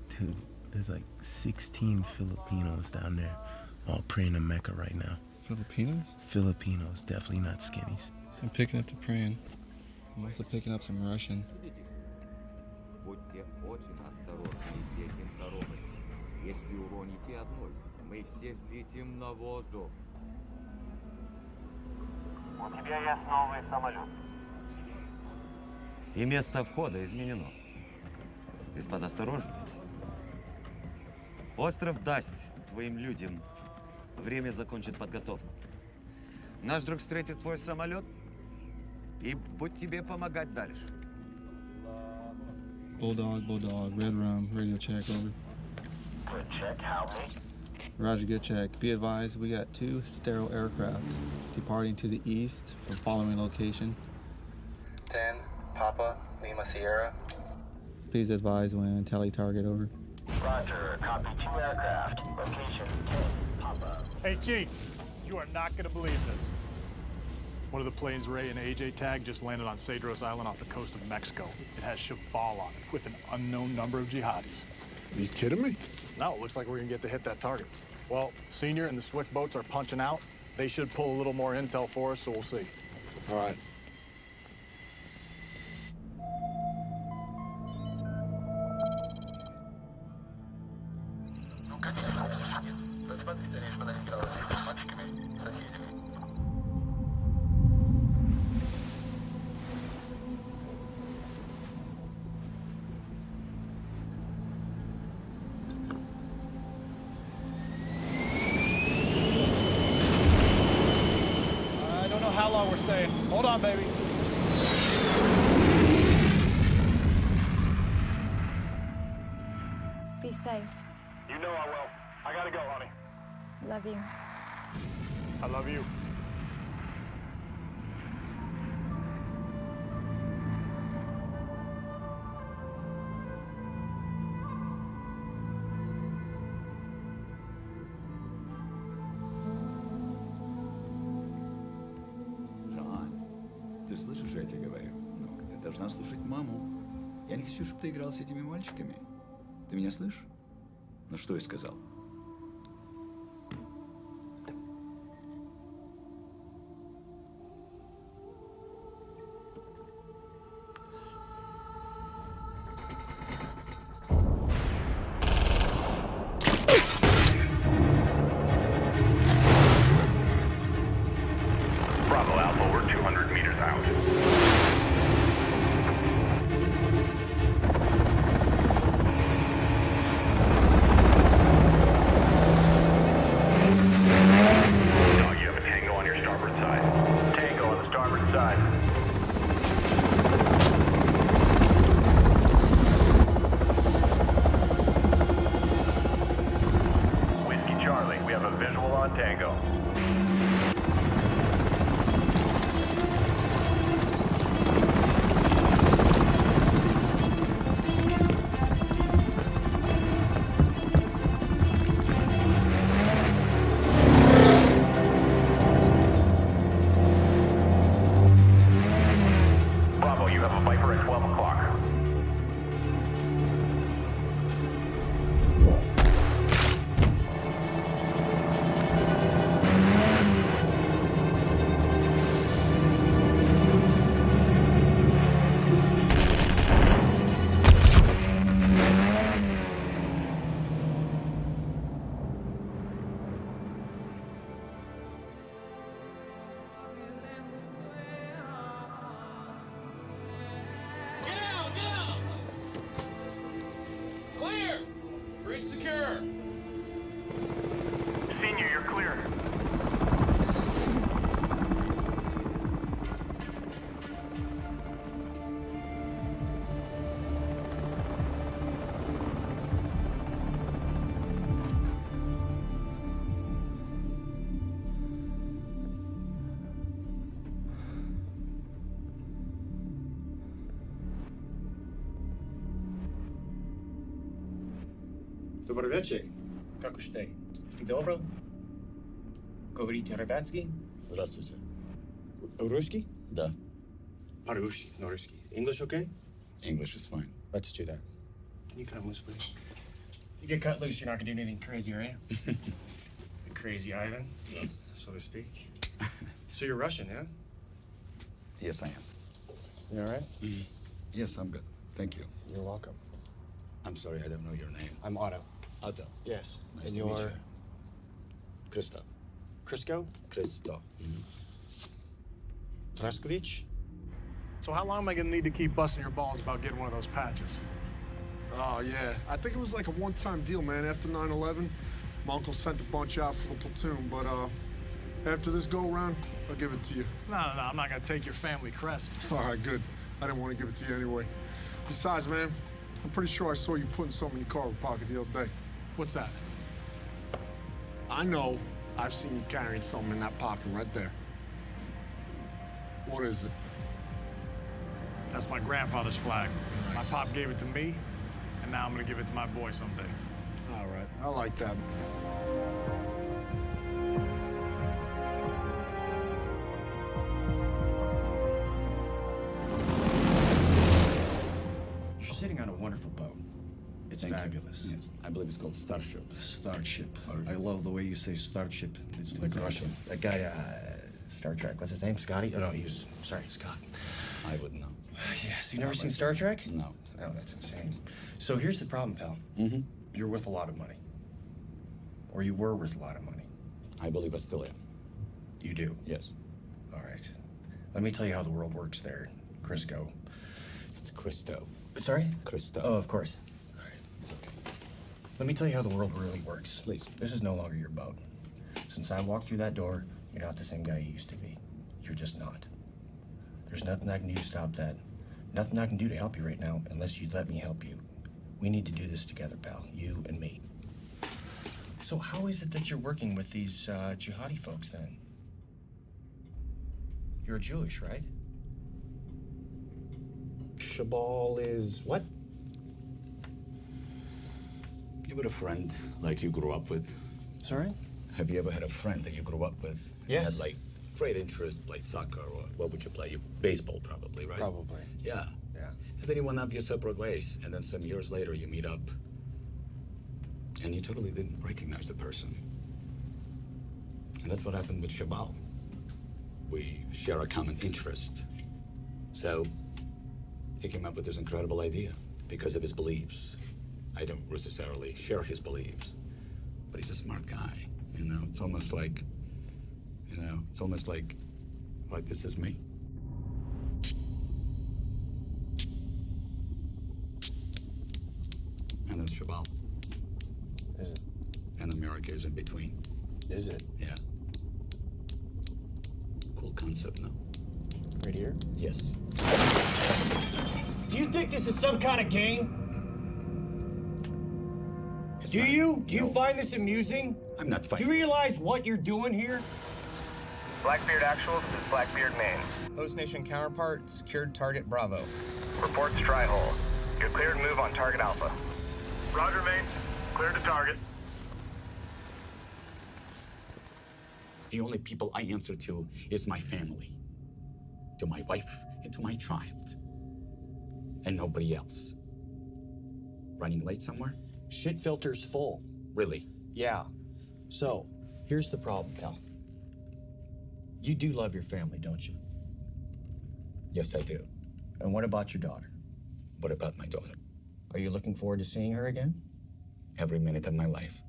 Dude, there's like 16 Filipinos down there, all praying to Mecca right now. Filipinos? Filipinos, definitely not skinnies. I'm picking up the praying. I'm also picking up some Russian. Будьте очень осторожны с этим коробой. Если уроните одну, мы все взлетим на воздух. У тебя есть новый самолет. И место входа изменено. Господа, осторожность. Остров даст твоим людям время закончить подготовку. Наш друг встретит твой самолет и будет тебе помогать дальше. Bulldog, red room, radio check, over. Good check, how many? Roger, good check. Be advised, we got 2 sterile aircraft departing to the east from following location. 10, Papa, Lima Sierra. Please advise when tally target, over. Roger, copy 2 aircraft. Location 10, Papa. Hey, Chief, you are not going to believe this. One of the planes Ray and AJ tagged just landed on Cedros Island off the coast of Mexico. It has Shabal on it with an unknown number of jihadis. Are you kidding me? No, it looks like we're going to get to hit that target. Well, Senior and the Swift boats are punching out. They should pull a little more intel for us, so we'll see. All right. How long we're staying? Hold on, baby. safe. You know I will. I gotta go, honey. Love you. I love you. Ты слышишь, что я тебе говорю? Ну, ты должна слушать маму. Я не хочу, чтобы ты играл с этими мальчиками. Ты меня слышишь? Ну, что я сказал? Bravo Alpha, we're 200 meters out. Dog, you have a Tango on your starboard side. Tango on the starboard side. Whiskey Charlie, we have a visual on Tango. Bravo, you have a Viper at 12 o'clock. Get out! Get out! Clear! Bridge secure! Senior, you're clear. Добрый вечер. Как уж ты? Ты добро? Говорите ребятский? Здравствуйте. Русский? Да. По-русски, no русский. English okay? English is fine. Let's do that. Can you come loose, please? You get cut loose, you're not gonna do anything crazy, are you? The crazy Ivan, so to speak. So you're Russian, yeah? Yes, I am. You all right? Yes, I'm good. Thank you. You're welcome. I'm sorry, I don't know your name. I'm Otto. Otto. Yes. Nice And to meet you're you. Christo. Crisco? Christo. Traskovich? So how long am I gonna need to keep busting your balls about getting one of those patches? Oh, yeah. I think it was like a one-time deal, man. After 9/11, my uncle sent a bunch out for the platoon, but after this go-round, I'll give it to you. No, I'm not gonna take your family crest. All right, good. I didn't want to give it to you anyway. Besides, man, I'm pretty sure I saw you putting something in your cargo pocket the other day. What's that? I know. I've seen you carrying something in that pocket right there. What is it? That's my grandfather's flag. My pop gave it to me, and now I'm gonna give it to my boy someday. All right, I like that. You're sitting on a wonderful boat. It's Thank you. fabulous. Yes, I believe it's called Starship. Starship. I love the way you say Starship. It's like Exactly. Russian. That guy, Star Trek. What's his name? Scotty? Oh, no, sorry, Scott. I wouldn't know. Yes. You never seen Star Trek? No. Oh, that's insane. So here's the problem, pal. Mm-hmm. You're worth a lot of money. Or you were worth a lot of money. I believe I still am. You do? Yes. All right. Let me tell you how the world works there, Crisco. It's Christo. Sorry? Christo. Oh, of course. Sorry. It's okay. Let me tell you how the world really works. Please. This is no longer your boat. Since I walked through that door, you're not the same guy you used to be. You're just not. There's nothing I can do to stop that. Nothing I can do to help you right now unless you'd let me help you. We need to do this together, pal. You and me. So how is it that you're working with these jihadi folks, then? You're Jewish, right? Shabal is what? You ever had a friend like you grew up with? Sorry? Have you ever had a friend that you grew up with? Yes. Had like great interest, played soccer, or what would you play? You baseball, probably, right? Probably. Yeah. Yeah. And then you went off your separate ways, and then some years later you meet up, and you totally didn't recognize the person. And that's what happened with Shabal. We share a common interest. So he came up with this incredible idea because of his beliefs. I don't necessarily share his beliefs, but he's a smart guy. You know, it's almost like, like this is me. And that's Shabal. Is it? And America is in between. Is it? Yeah. Cool concept, no? Right here? Yes. Do you think this is some kind of game? Do you? Do you find this amusing? I'm not Do fighting. you realize what you're doing here? Blackbeard Actual, this is Blackbeard Maine. Host Nation counterpart, secured target Bravo. Reports Tri-Hole. You're cleared to move on target Alpha. Roger, Maine. Cleared to target. The only people I answer to is my family. To my wife and to my child. And nobody else. Running late somewhere? Shit filter's full. Really? Yeah. So, here's the problem, pal. You do love your family, don't you? Yes, I do. And what about your daughter? What about my daughter? Are you looking forward to seeing her again? Every minute of my life.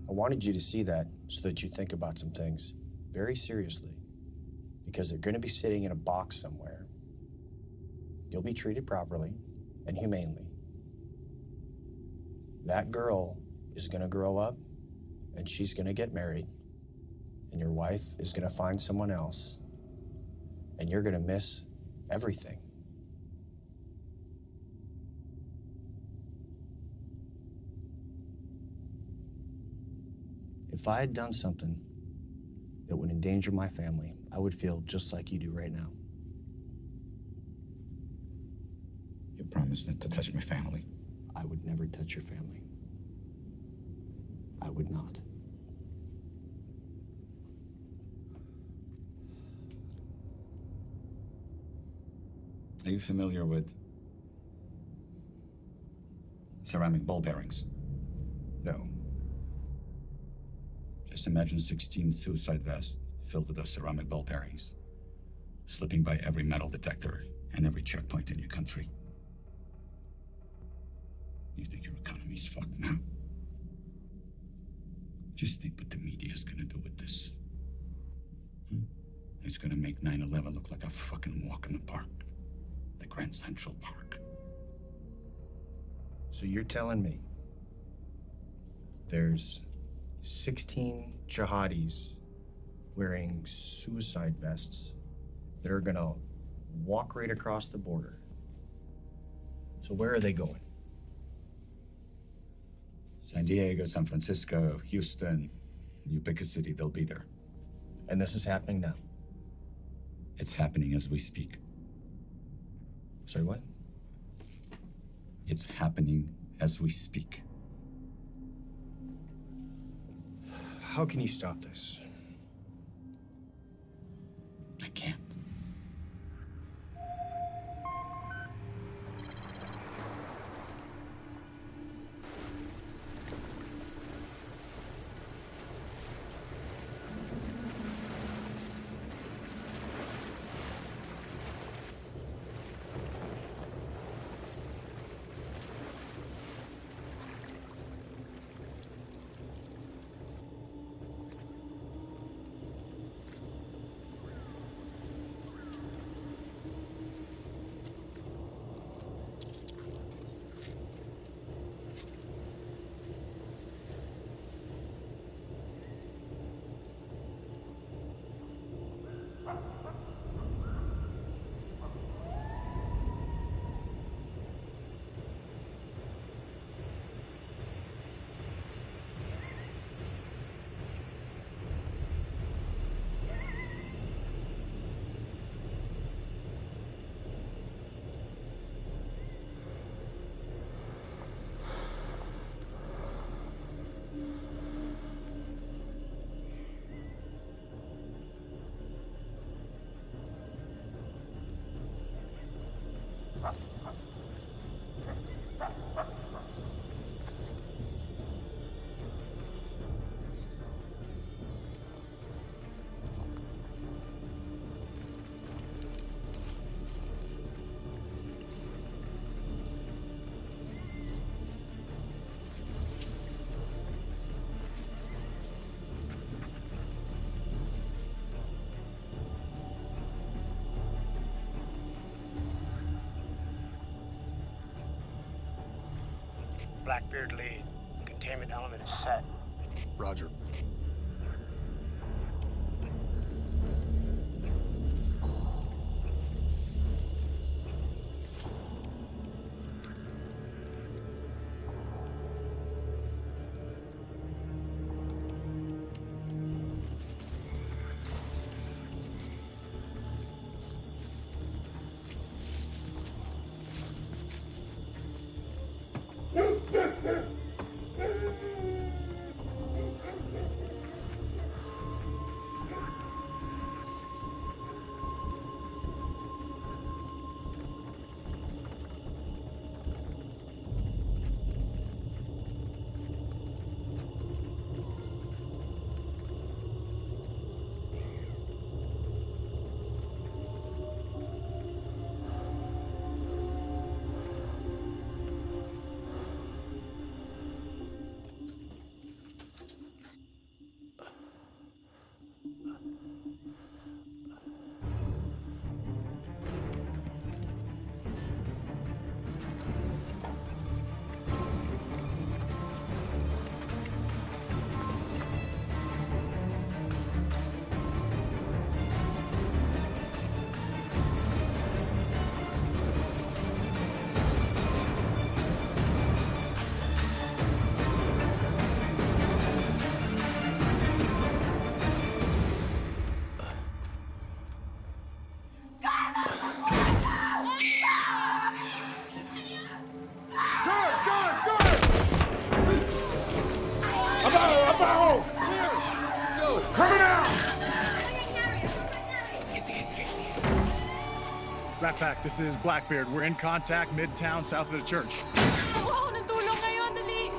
I wanted you to see that so that you think about some things very seriously. Because they're going to be sitting in a box somewhere. You'll be treated properly and humanely. That girl is going to grow up and she's going to get married. And your wife is going to find someone else. And you're going to miss everything. If I had done something that would endanger my family, I would feel just like you do right now. You promised not to touch my family. I would never touch your family. I would not. Are you familiar with ceramic ball bearings? No. Just imagine 16 suicide vests filled with those ceramic ball bearings, slipping by every metal detector and every checkpoint in your country. You think your economy's fucked now? Just think what the media is gonna do with this. It's gonna make 9/11 look like a fucking walk in the park. The Grand Central Park. So you're telling me there's 16 jihadis wearing suicide vests that are gonna walk right across the border. So where are they going? San Diego, San Francisco, Houston. You pick a city, they'll be there. And this is happening now? It's happening as we speak. Sorry, what? It's happening as we speak. How can you stop this? I can't. Blackbeard lead. Containment element is set. Roger. Rat Pack, this is Blackbeard. We're in contact midtown south of the church. Ako ng tulong ngayon, dali!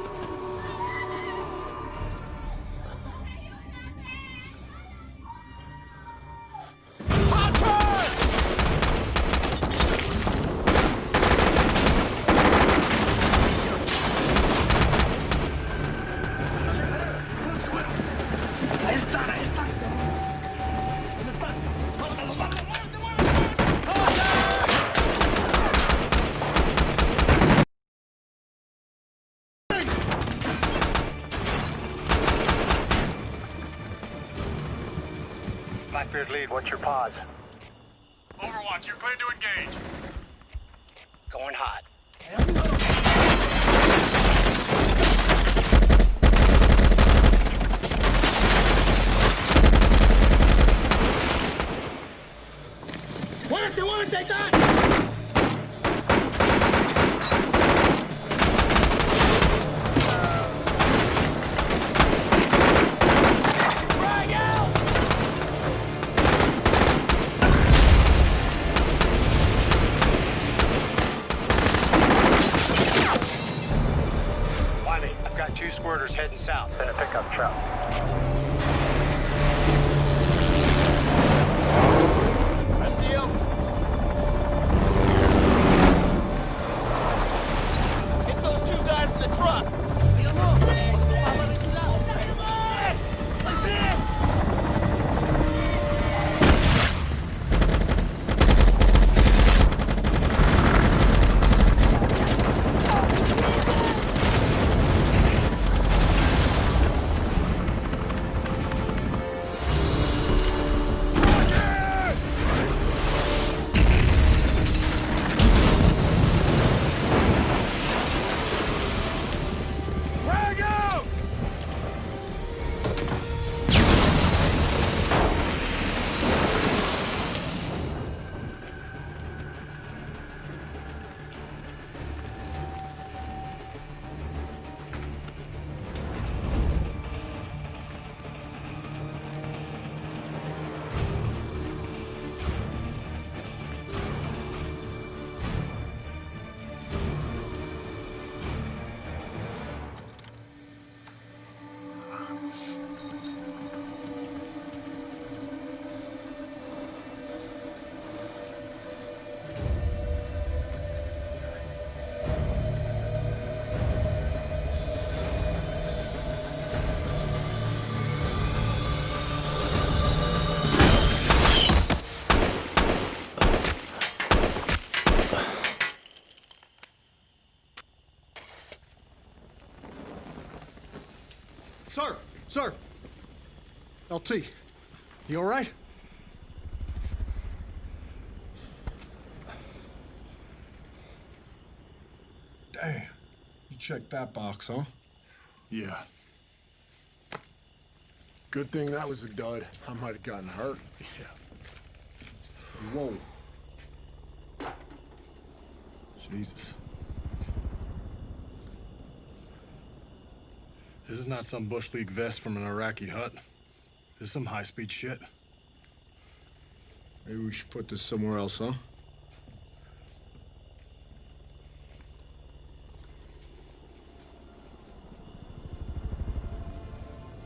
Blackbeard lead, what's your pause? Overwatch, you're clear to engage. Going hot. Muévete, ¡Titán! Two squirters heading south. In a pickup truck. I see him. Get those two guys in the truck. Frag Sir! Sir! LT, you all right? Damn. You checked that box, huh? Yeah. Good thing that was a dud. I might have gotten hurt. Yeah. Whoa. Jesus. This is not some Bush League vest from an Iraqi hut. This is some high-speed shit. Maybe we should put this somewhere else, huh?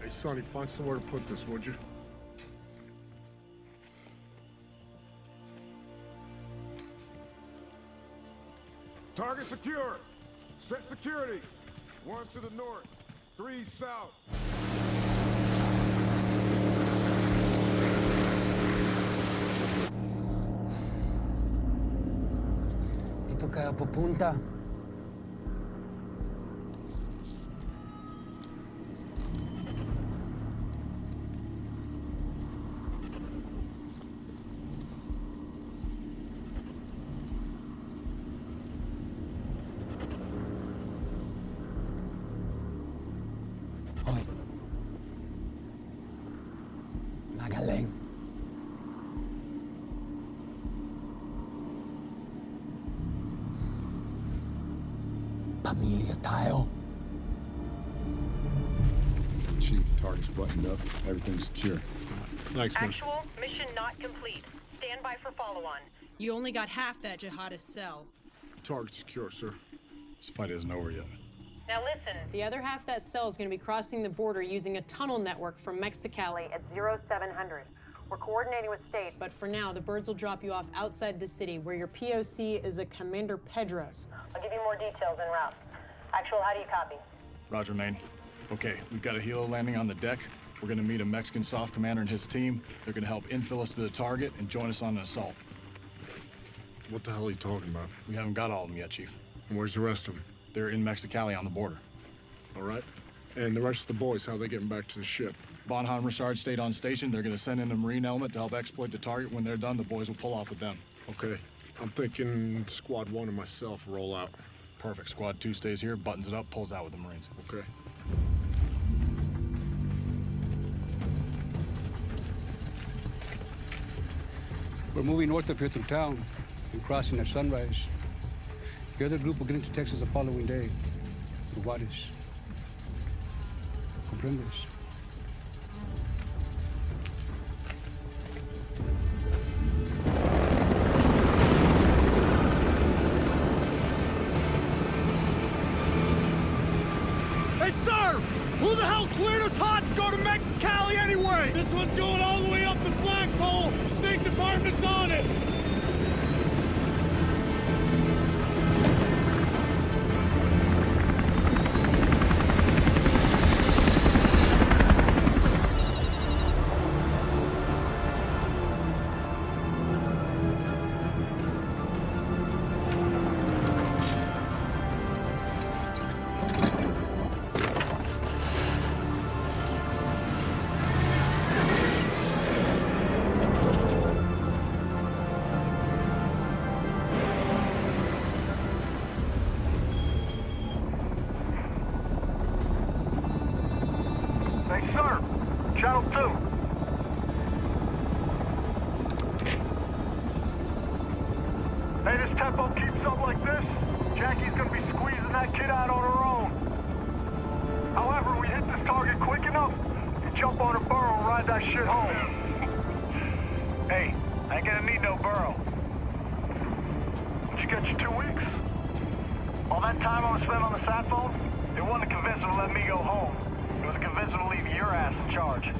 Hey, Sonny, find somewhere to put this, would you? Target secure. Set security. 1's to the north, 3 south. Dito kayo pupunta. Magaling. Pamilya tayo. Chief, target's buttoned up. Everything's secure. Thanks, man. Actual, mission not complete. Stand by for follow-on. You only got half that jihadist cell. Target secure, sir. This fight isn't over yet. Now listen. The other half of that cell is going to be crossing the border using a tunnel network from Mexicali At 0700. We're coordinating with state. But for now, the birds will drop you off outside the city, where your POC is a Commander Pedros. I'll give you more details en route. Actual, how do you copy? Roger, Maine. Okay, we've got a helo landing on the deck. We're gonna meet a Mexican soft commander and his team. They're gonna help infill us to the target and join us on an assault. What the hell are you talking about? We haven't got all of them yet, Chief. And where's the rest of them? They're in Mexicali on the border. All right. And the rest of the boys, how they getting back to the ship? Bonham Richard stayed on station. They're gonna send in a Marine element to help exploit the target. When they're done, the boys will pull off with them. Okay. I'm thinking Squad 1 and myself roll out. Perfect. Squad 2 stays here, buttons it up, pulls out with the Marines. Okay. We're moving north of here through town and crossing at sunrise. The other group will get into Texas the following day. Through Juarez. Comprendes? Hey, sir! Who the hell cleared us hot to go to Mexicali anyway? This one's going all the way up the flagpole. State Department's on it. Hey, sir! Channel 2. Hey, this tempo keeps up like this, Jackie's gonna be squeezing that kid out on her own. However, we hit this target quick enough, you jump on a burro and ride that shit home. Hey, I ain't gonna need no burro. What you got you 2 weeks? All that time I was spent on the sat phone, it wasn't to convince them to let me go home. It was to convince them to leave your ass in charge.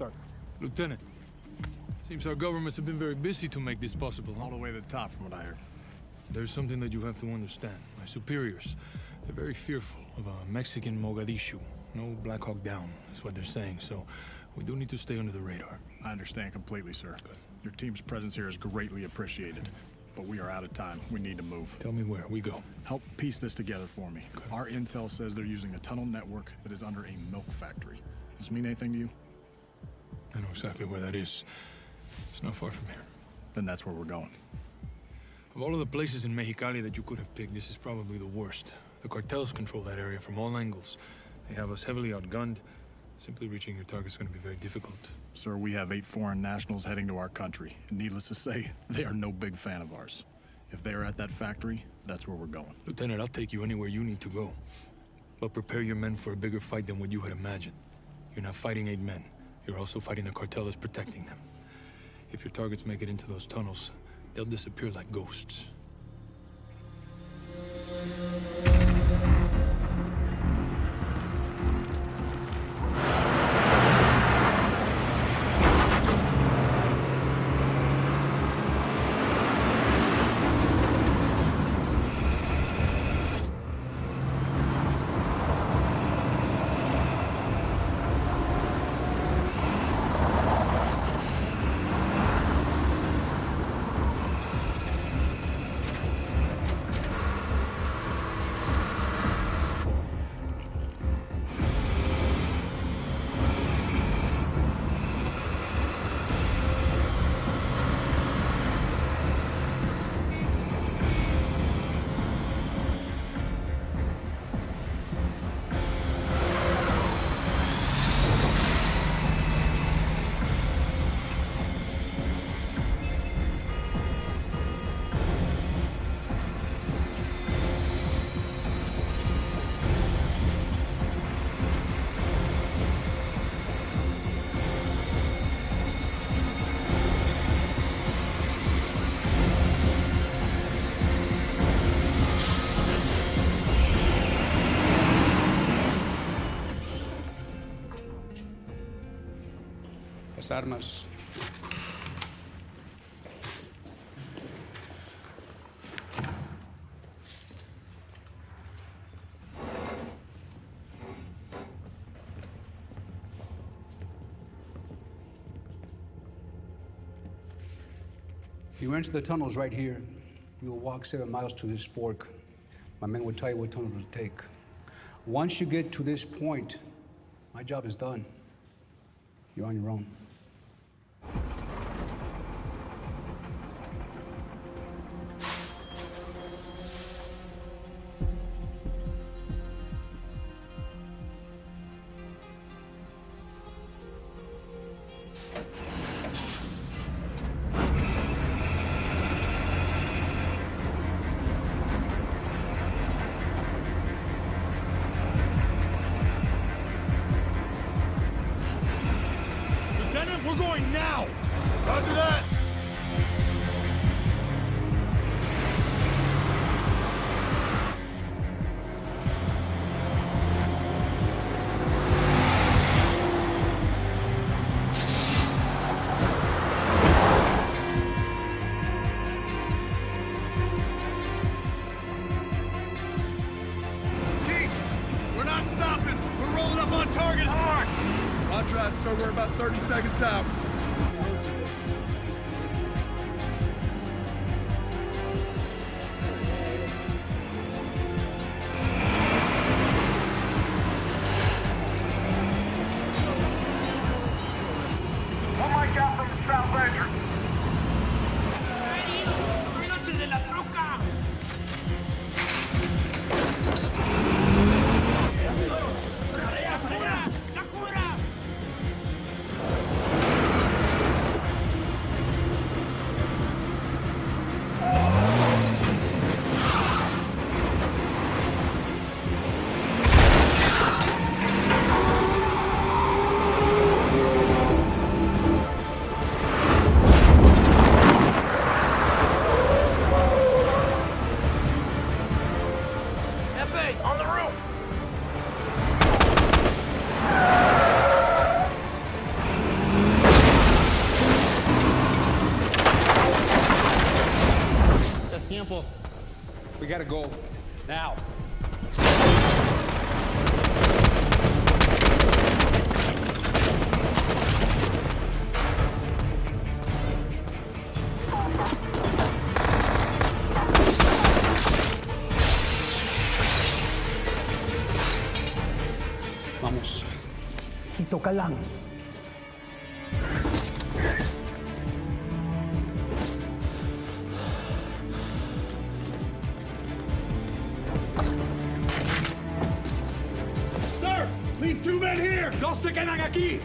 sir. Lieutenant, seems our governments have been very busy to make this possible, huh? All the way to the top, from what I heard. There's something that you have to understand. My superiors, they're very fearful of a Mexican Mogadishu. No Black Hawk down, is what they're saying, so we do need to stay under the radar. I understand completely, sir. Your team's presence here is greatly appreciated. But we are out of time. We need to move. Tell me where. We go. Help piece this together for me. Okay. Our intel says they're using a tunnel network that is under a milk factory. Does this mean anything to you? I know exactly where that is. It's not far from here. Then that's where we're going. Of all of the places in Mexicali that you could have picked, this is probably the worst. The cartels control that area from all angles. They have us heavily outgunned. Simply reaching your target's going to be very difficult. Sir, we have 8 foreign nationals heading to our country. And needless to say, they are no big fan of ours. If they are at that factory, that's where we're going. Lieutenant, I'll take you anywhere you need to go. But prepare your men for a bigger fight than what you had imagined. You're not fighting 8 men. You're also fighting the cartel that's protecting them. If your targets make it into those tunnels, they'll disappear like ghosts. Armas. You enter the tunnels right here. You will walk 7 miles to this fork. My men will tell you what tunnel to take. Once you get to this point, my job is done. You're on your own. We're going now! Roger that! Chief, we're not stopping. We're rolling up on target hard. Roger that, sir. We're about 30 seconds out. One mic out from the south entrance. gotta go. Now. Vamos. Ito ka lang. Sir, leave 2 men here. Dos se quedan aquí.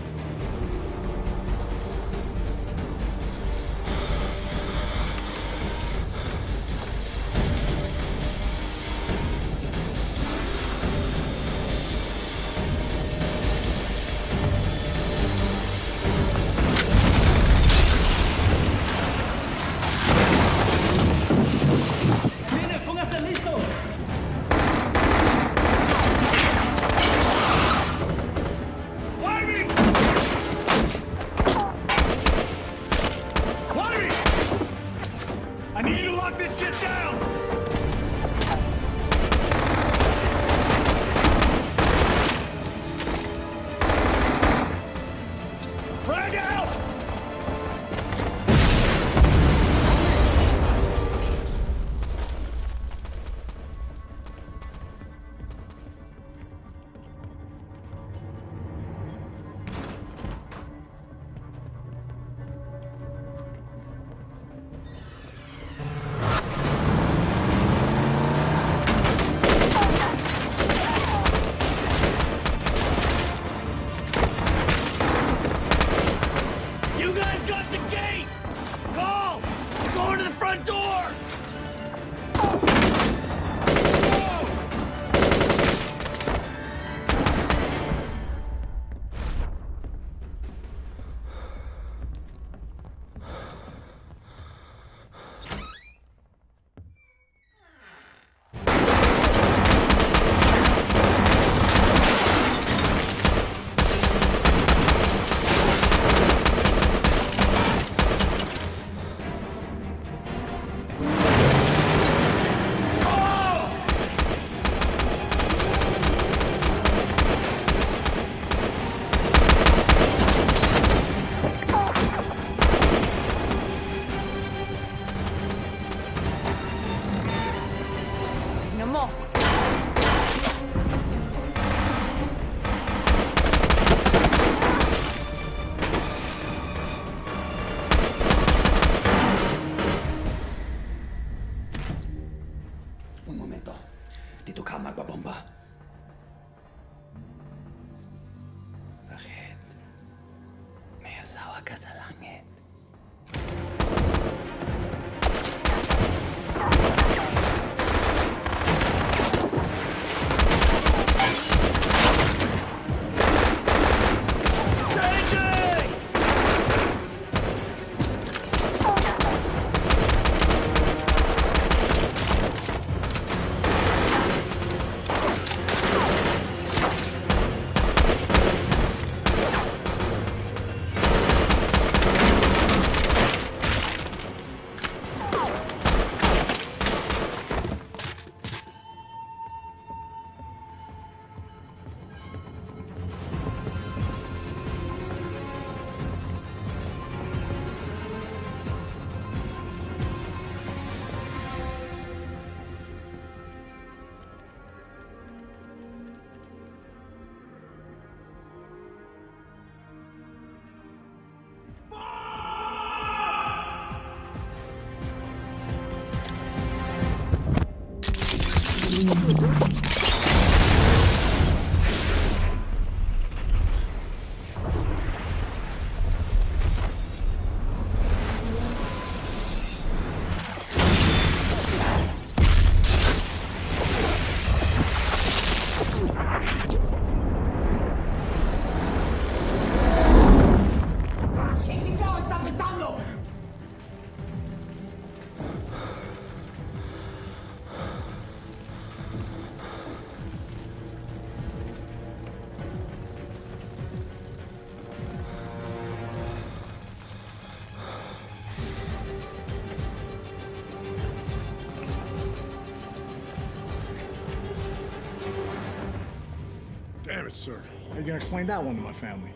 Damn it, sir. How are you gonna explain that one to my family?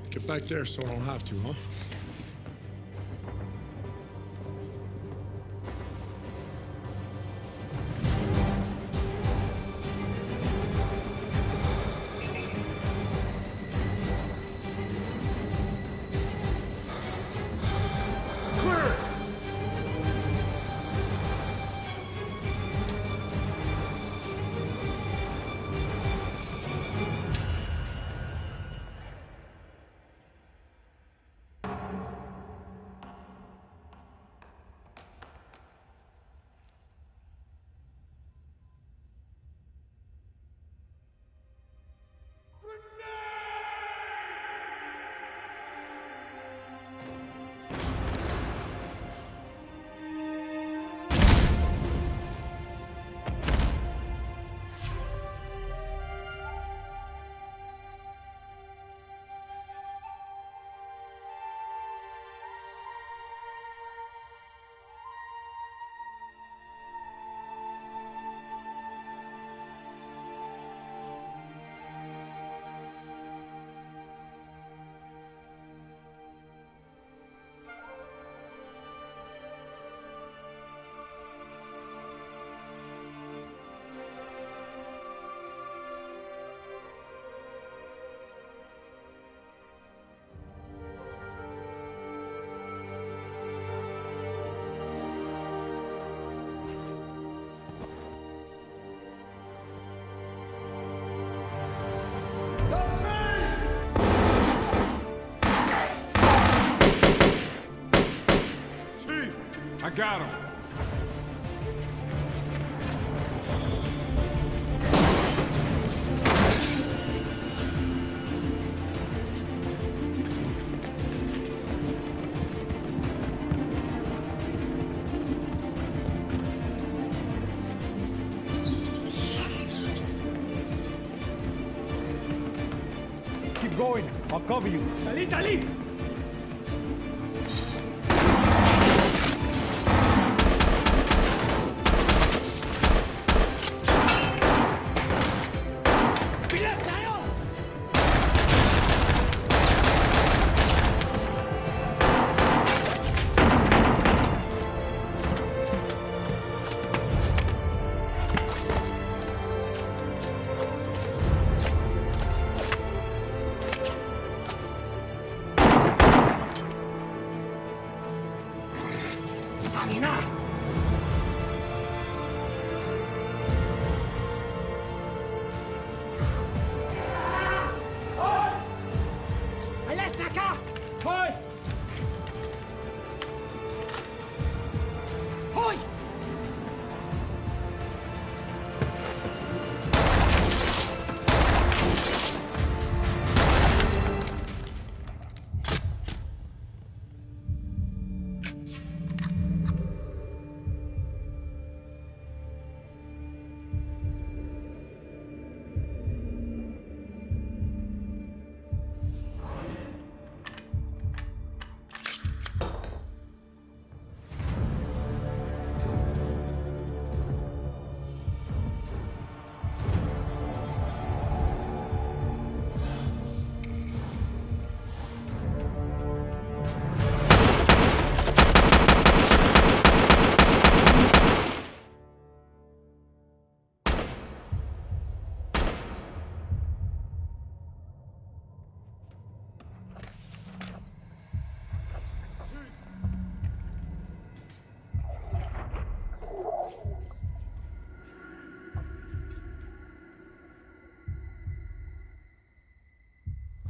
Get back there so I don't have to, huh? I got him. Keep going. I'll cover you. Dali, dali!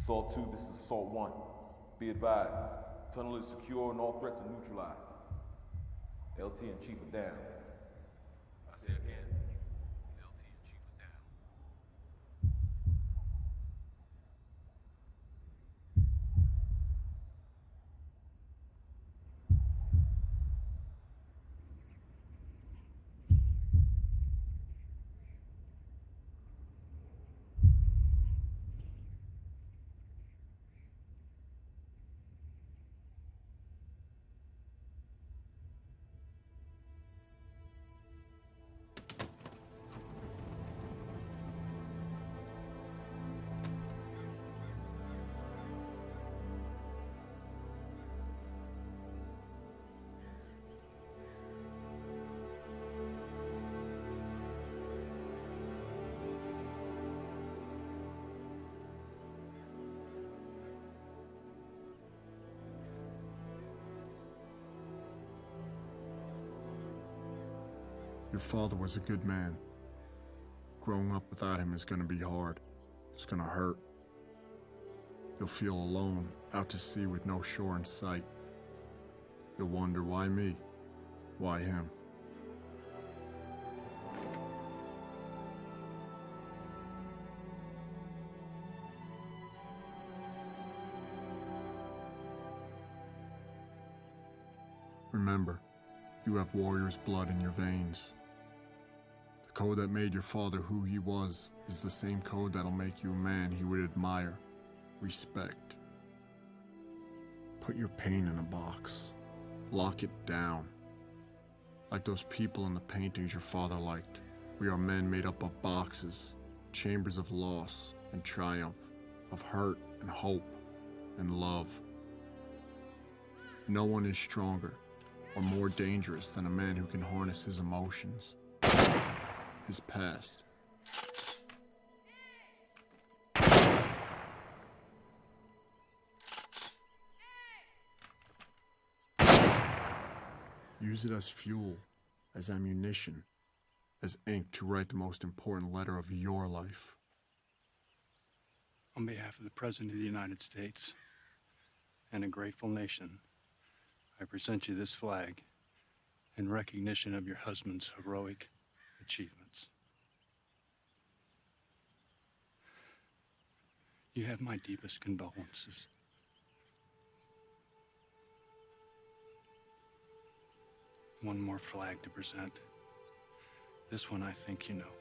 Assault 2, this is Assault 1. Be advised, tunnel is secure and all threats are neutralized. LT and Chief are down. I say again, LT and Chief are down. Your father was a good man. Growing up without him is gonna be hard. It's gonna hurt. You'll feel alone, out to sea with no shore in sight. You'll wonder, why me? Why him? Remember, you have warrior's blood in your veins. The code that made your father who he was is the same code that'll make you a man he would admire, respect. Put your pain in a box. Lock it down. Like those people in the paintings your father liked. We are men made up of boxes, chambers of loss and triumph, of hurt and hope and love. No one is stronger or more dangerous than a man who can harness his emotions, his past. Use it as fuel, as ammunition, as ink to write the most important letter of your life. On behalf of the President of the United States and a grateful nation, I present you this flag in recognition of your husband's heroic achievements. You have my deepest condolences. One more flag to present. This one I think you know.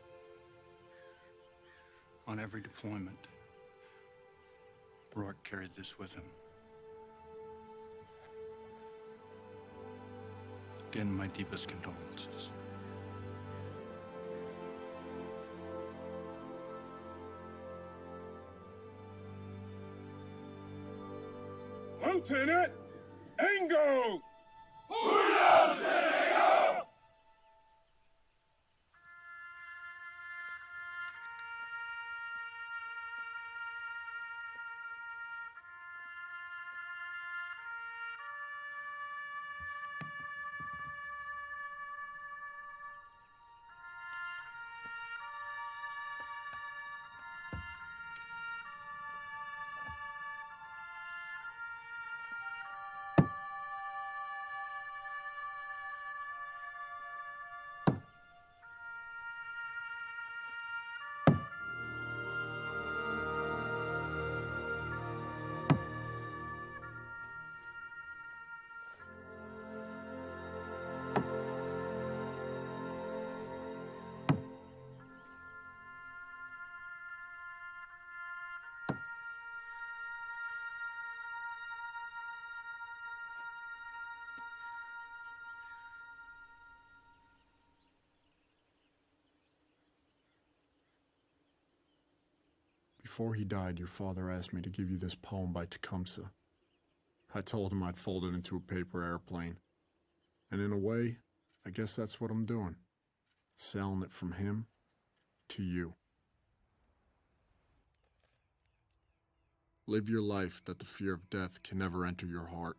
On every deployment, Rourke carried this with him. Again, my deepest condolences. Lieutenant Engo! Before he died, your father asked me to give you this poem by Tecumseh. I told him I'd fold it into a paper airplane. And in a way, I guess that's what I'm doing. Selling it from him to you. Live your life that the fear of death can never enter your heart.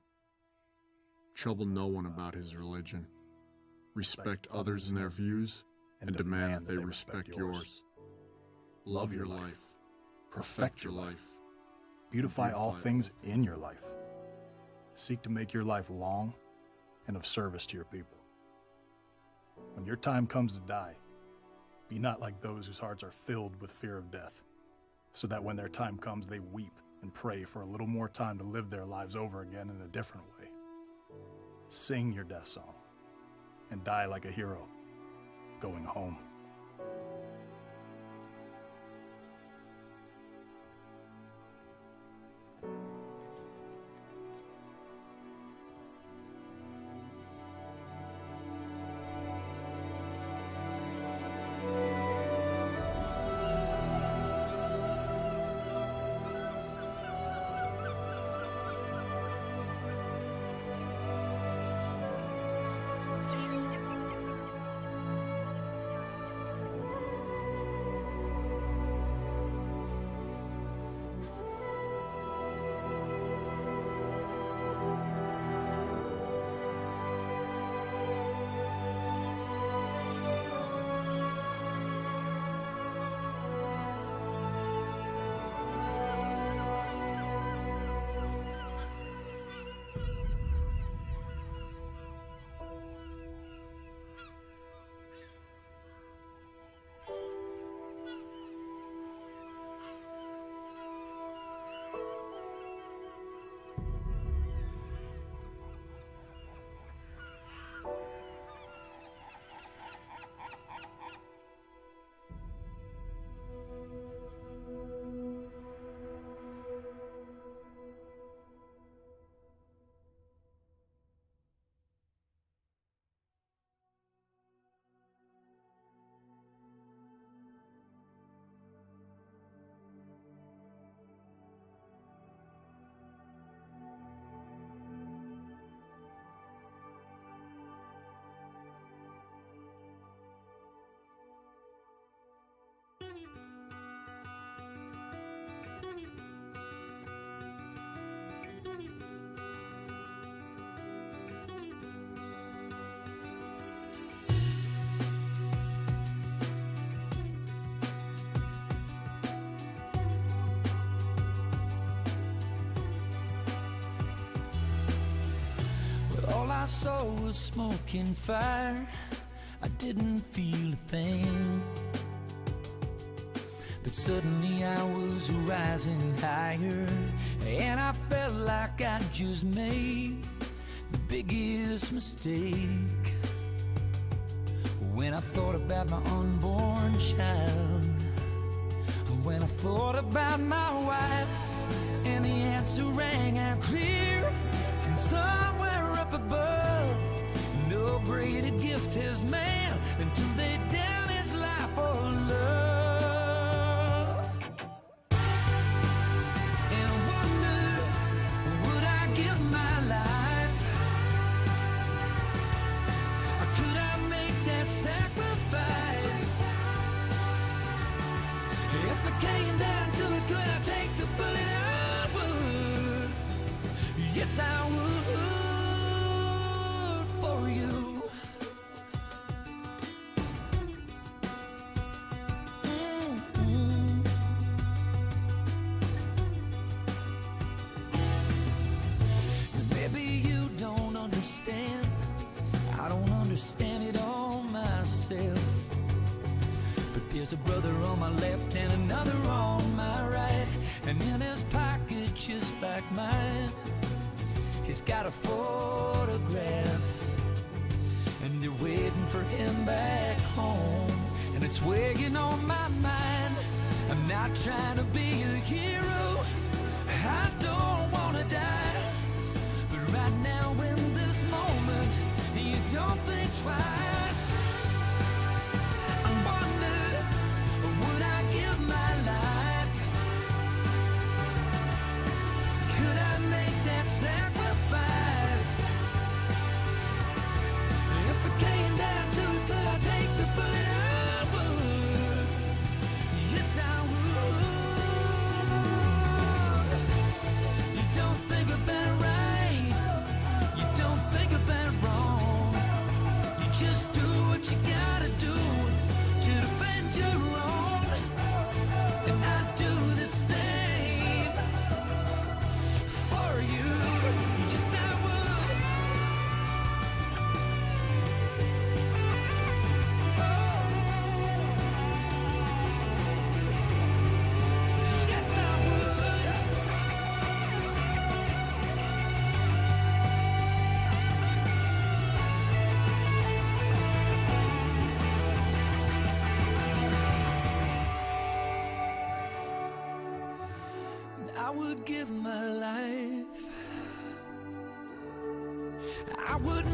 Trouble no one about his religion. Respect others and their views, and demand that they respect yours. Love your life. Perfect your life. Beautify all things in your life. Seek to make your life long and of service to your people. When your time comes to die, be not like those whose hearts are filled with fear of death, so that when their time comes, they weep and pray for a little more time to live their lives over again in a different way. Sing your death song and die like a hero, going home. I saw was smoke and fire. I didn't feel a thing. But suddenly I was rising higher, and I felt like I just made the biggest mistake. When I thought about my unborn child, when I thought about my wife, and the answer rang out clear from somewhere up above. No greater gift has man than to lay down his life for love. And I wonder, would I give my life? Or could I make that sacrifice? If it came down to it, could I take the bullet? I would. Yes, I would for you. Maybe you don't understand. I don't understand it all myself. But there's a brother on my left and another on my right, and in his pocket just like mine, he's got a photograph, and they're waiting for him back home. And it's weighing on my mind. I'm not trying to be a hero, I don't wanna die, but right now in this moment, you don't think twice. I wonder, would I give my life? Could I make that sacrifice? If it came down to it, could I take the bullet? I would. Yes, I would. You don't think about it right. You don't think about it wrong. You just do what you gotta do to defend your own. And I do the same for you. Yes, I would. Yes, I would. I would give my life. I would